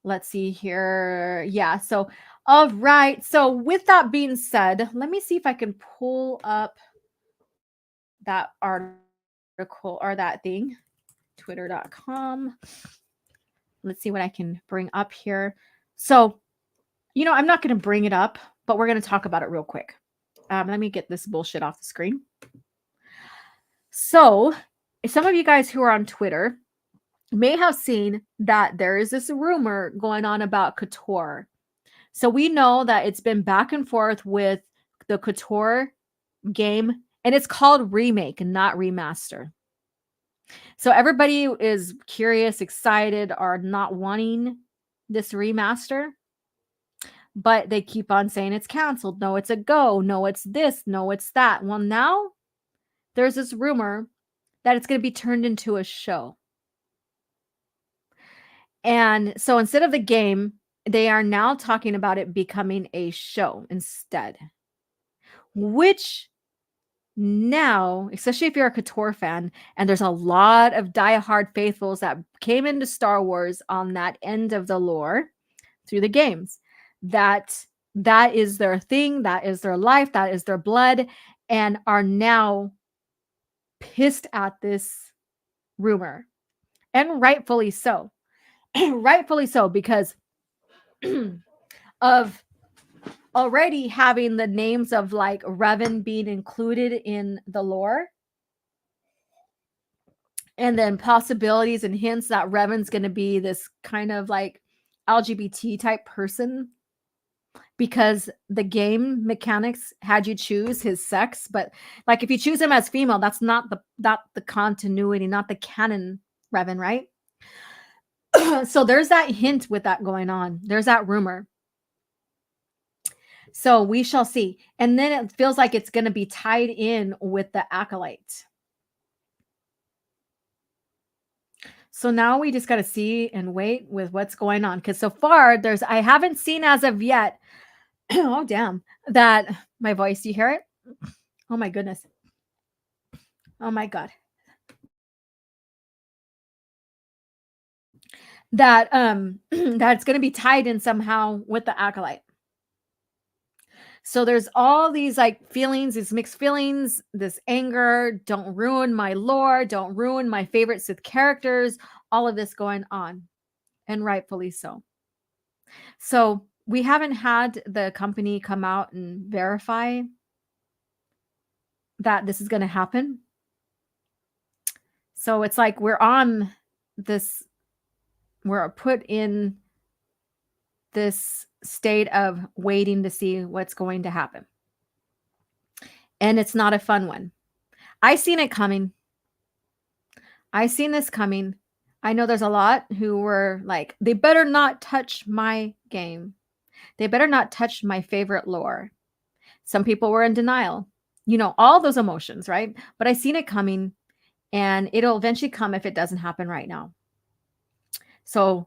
Let's see here. Yeah. So, all right. So with that being said, let me see if I can pull up that article or that thing, twitter.com. Let's see what I can bring up here. So, I'm not going to bring it up, but we're going to talk about it real quick. Let me get this bullshit off the screen. So, some of you guys who are on Twitter may have seen that there is this rumor going on about KOTOR. So we know that it's been back and forth with the KOTOR game, and it's called remake and not remaster. So everybody is curious, excited, are not wanting this remaster, but they keep on saying it's canceled. No, it's a go. No, it's this. No, it's that. Well, now there's this rumor that it's going to be turned into a show. And so instead of the game, they are now talking about it becoming a show instead. Which now, especially if you're a KOTOR fan, and there's a lot of diehard faithfuls that came into Star Wars on that end of the lore through the games, that is their thing, that is their life, that is their blood, and are now pissed at this rumor. And rightfully so. Rightfully so, because of already having the names of like Revan being included in the lore, and then possibilities and hints that Revan's going to be this kind of like LGBT type person, because the game mechanics had you choose his sex, but like if you choose him as female, that's not the continuity, not the canon Revan, right? So there's that hint with that going on. There's that rumor. So we shall see. And then it feels like it's going to be tied in with the Acolyte. So now we just got to see and wait with what's going on. Because so far, I haven't seen as of yet. Oh, damn. That my voice, do you hear it? Oh, my goodness. Oh, my God. that that's going to be tied in somehow with the acolyte. So there's all these like feelings, these mixed feelings, this anger, don't ruin my lore, don't ruin my favorite Sith characters, all of this going on, and rightfully so. So we haven't had the company come out and verify that this is going to happen. So it's like we're put in this state of waiting to see what's going to happen. And it's not a fun one. I seen it coming. I seen this coming. I know there's a lot who were like, they better not touch my game. They better not touch my favorite lore. Some people were in denial. You know, all those emotions, right? But I seen it coming, and it'll eventually come if it doesn't happen right now. So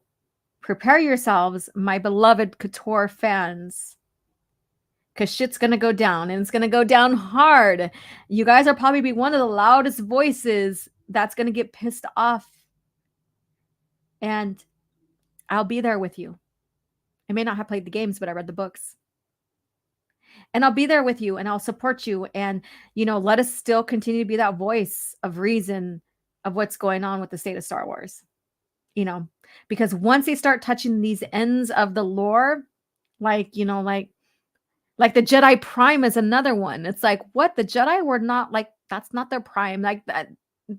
prepare yourselves, my beloved KOTOR fans, because shit's going to go down, and it's going to go down hard. You guys are probably be one of the loudest voices that's going to get pissed off. And I'll be there with you. I may not have played the games, but I read the books. And I'll be there with you, and I'll support you. And, you know, let us still continue to be that voice of reason of what's going on with the state of Star Wars. You know, because once they start touching these ends of the lore, like, you know, like the Jedi Prime is another one. It's like, what? The Jedi were not like, that's not their prime. Like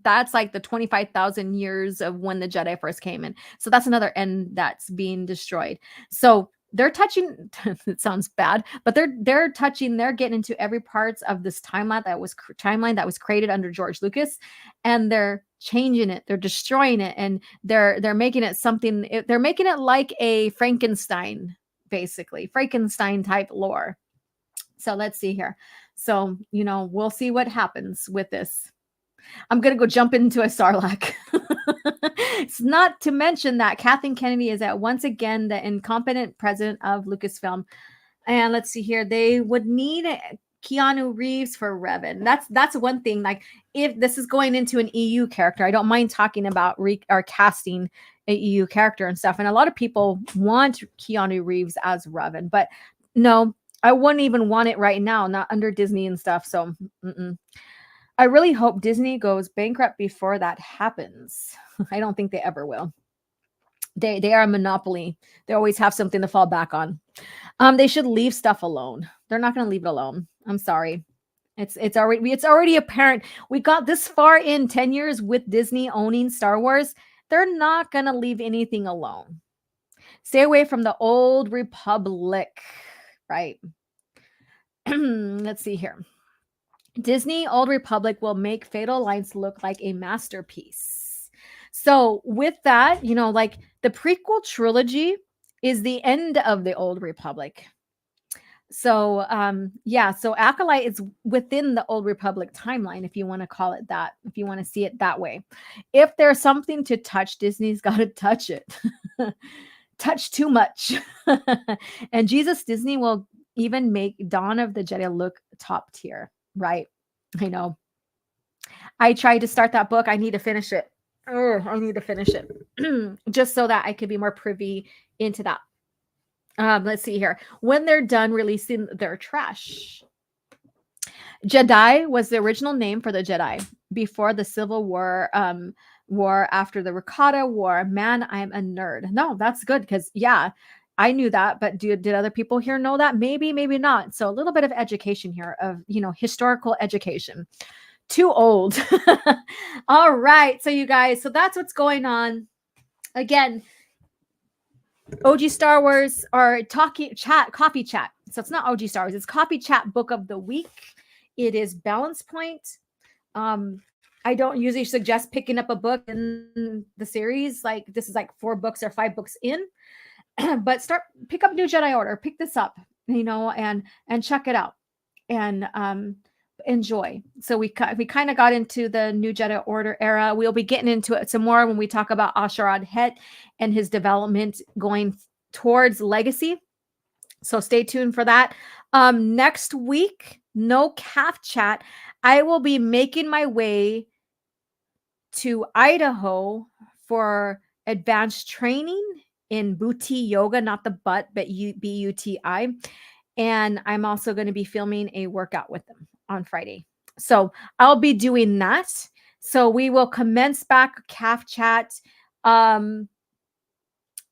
that's like the 25,000 years of when the Jedi first came in. So that's another end that's being destroyed. So they're touching, it sounds bad, but they're getting into every parts of this timeline that was created under George Lucas, and they're changing it, they're destroying it, and they're making it something, they're making it like a Frankenstein, basically Frankenstein type lore. So let's see here. So, you know, we'll see what happens with this. I'm going to go jump into a Sarlacc. It's not to mention that Kathleen Kennedy is at once again the incompetent president of Lucasfilm. And let's see here. They would need Keanu Reeves for Revan. That's one thing. Like, if this is going into an EU character, I don't mind talking about or casting a EU character and stuff. And a lot of people want Keanu Reeves as Revan, but no, I wouldn't even want it right now, not under Disney and stuff. So I really hope Disney goes bankrupt before that happens. I don't think they ever will. They are a monopoly. They always have something to fall back on. They should leave stuff alone. They're not going to leave it alone. I'm sorry. It's already apparent. We got this far in 10 years with Disney owning Star Wars. They're not going to leave anything alone. Stay away from the old Republic, right? Let's see here. Disney Old Republic will make Fatal Alliance look like a masterpiece. So with that, you know, like the prequel trilogy is the end of the Old Republic. So yeah, so Acolyte is within the Old Republic timeline, if you want to call it that, if you want to see it that way. If there's something to touch, Disney's got to touch it. Touch too much. And Jesus, Disney will even make Dawn of the Jedi look top tier. Right. I know. I tried to start that book. I need to finish it. I need to finish it just so that I could be more privy into that. Let's see here. When they're done releasing their trash. Jedi was the original name for the Jedi before the Civil War, after the Rakata War. Man, I'm a nerd. No, that's good because, yeah, I knew that, but did other people here know that? Maybe, maybe not. So a little bit of education here of, you know, historical education. Too old. All right. So you guys, so that's what's going on. Again, O.G.Starwars or coffee chat. So it's not O.G.Starwars. It's coffee chat book of the week. It is Balance Point. I don't usually suggest picking up a book in the series. Like this is like 4 books or 5 books in. But pick up New Jedi Order, pick this up, you know, and check it out and enjoy. So we kind of got into the New Jedi Order era. We'll be getting into it some more when we talk about Asharad Het and his development going towards legacy. So stay tuned for that. Next week, no CAF chat. I will be making my way to Idaho for advanced training in Booty yoga, not the butt, but BUTI. And I'm also going to be filming a workout with them on Friday. So I'll be doing that. So we will commence back CAF chat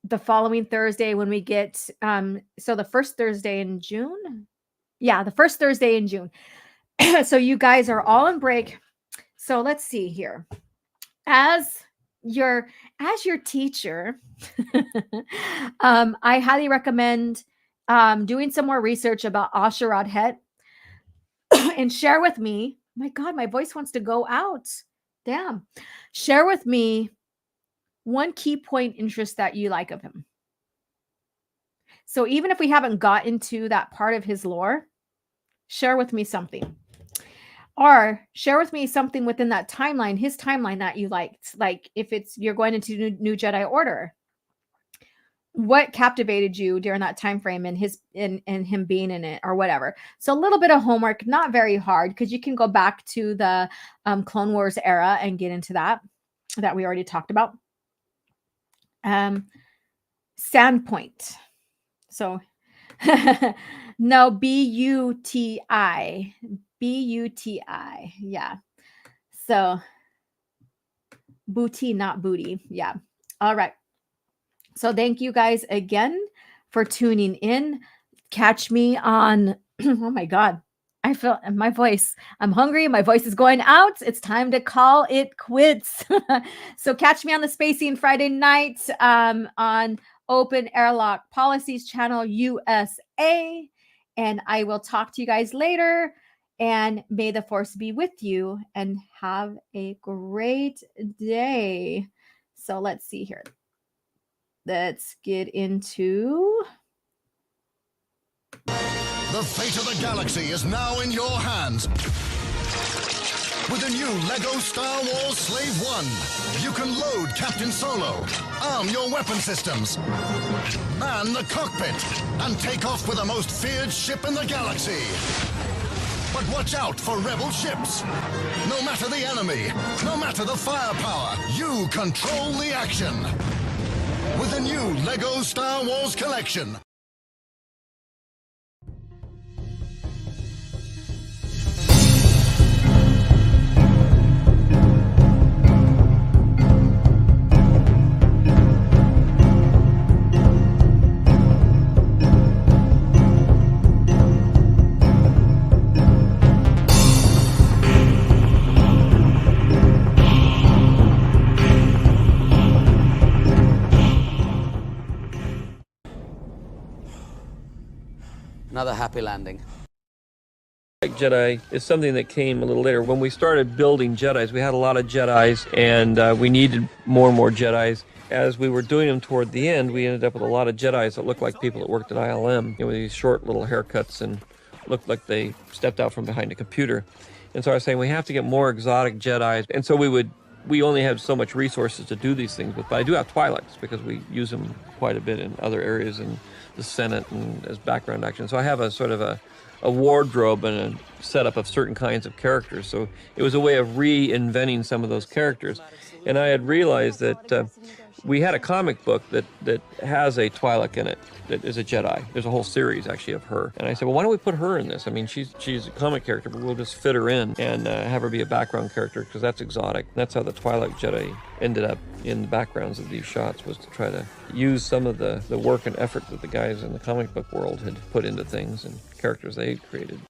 the following Thursday when we get so the first Thursday in June. Yeah, the first Thursday in June. So you guys are all on break. So let's see here. As your teacher, I highly recommend doing some more research about Asherad Het and share with me. My God, my voice wants to go out. Damn. Share with me one key point interest that you like of him. So even if we haven't got into that part of his lore, share with me something. Or share with me something within that timeline, his timeline that you liked. Like if it's you're going into New Jedi Order, what captivated you during that time frame and him being in it or whatever. So a little bit of homework, not very hard, because you can go back to the Clone Wars era and get into that we already talked about. Standpoint. So no, BUTI. BUTI. Yeah. So booty, not booty. Yeah. All right. So thank you guys again for tuning in. Catch me on, oh my God, I feel my voice. I'm hungry. My voice is going out. It's time to call it quits. So catch me on the Spacing Friday night on Open Airlock Policies Channel USA. And I will talk to you guys later. And may the force be with you and have a great day. So let's see here. Let's get into... The fate of the galaxy is now in your hands. With the new LEGO Star Wars Slave One, you can load Captain Solo, arm your weapon systems, man the cockpit, and take off with the most feared ship in the galaxy. But watch out for rebel ships. No matter the enemy, no matter the firepower, you control the action. With the new LEGO Star Wars collection. Another happy landing. Jedi is something that came a little later. When we started building Jedis, we had a lot of Jedis, and we needed more and more Jedis. As we were doing them toward the end, we ended up with a lot of Jedis that looked like people that worked at ILM, with these short little haircuts and looked like they stepped out from behind a computer. And so I was saying we have to get more exotic Jedis, and so we only have so much resources to do these things with, but I do have Twi'leks because we use them quite a bit in other areas in the Senate and as background action. So I have a sort of a wardrobe and a setup of certain kinds of characters. So it was a way of reinventing some of those characters. And I had realized that we had a comic book that has a Twi'lek in it that is a Jedi. There's a whole series actually of her. And I said, well, why don't we put her in this? I mean, she's a comic character, but we'll just fit her in and have her be a background character because that's exotic. That's how the Twi'lek Jedi ended up in the backgrounds of these shots, was to try to use some of the work and effort that the guys in the comic book world had put into things and characters they created.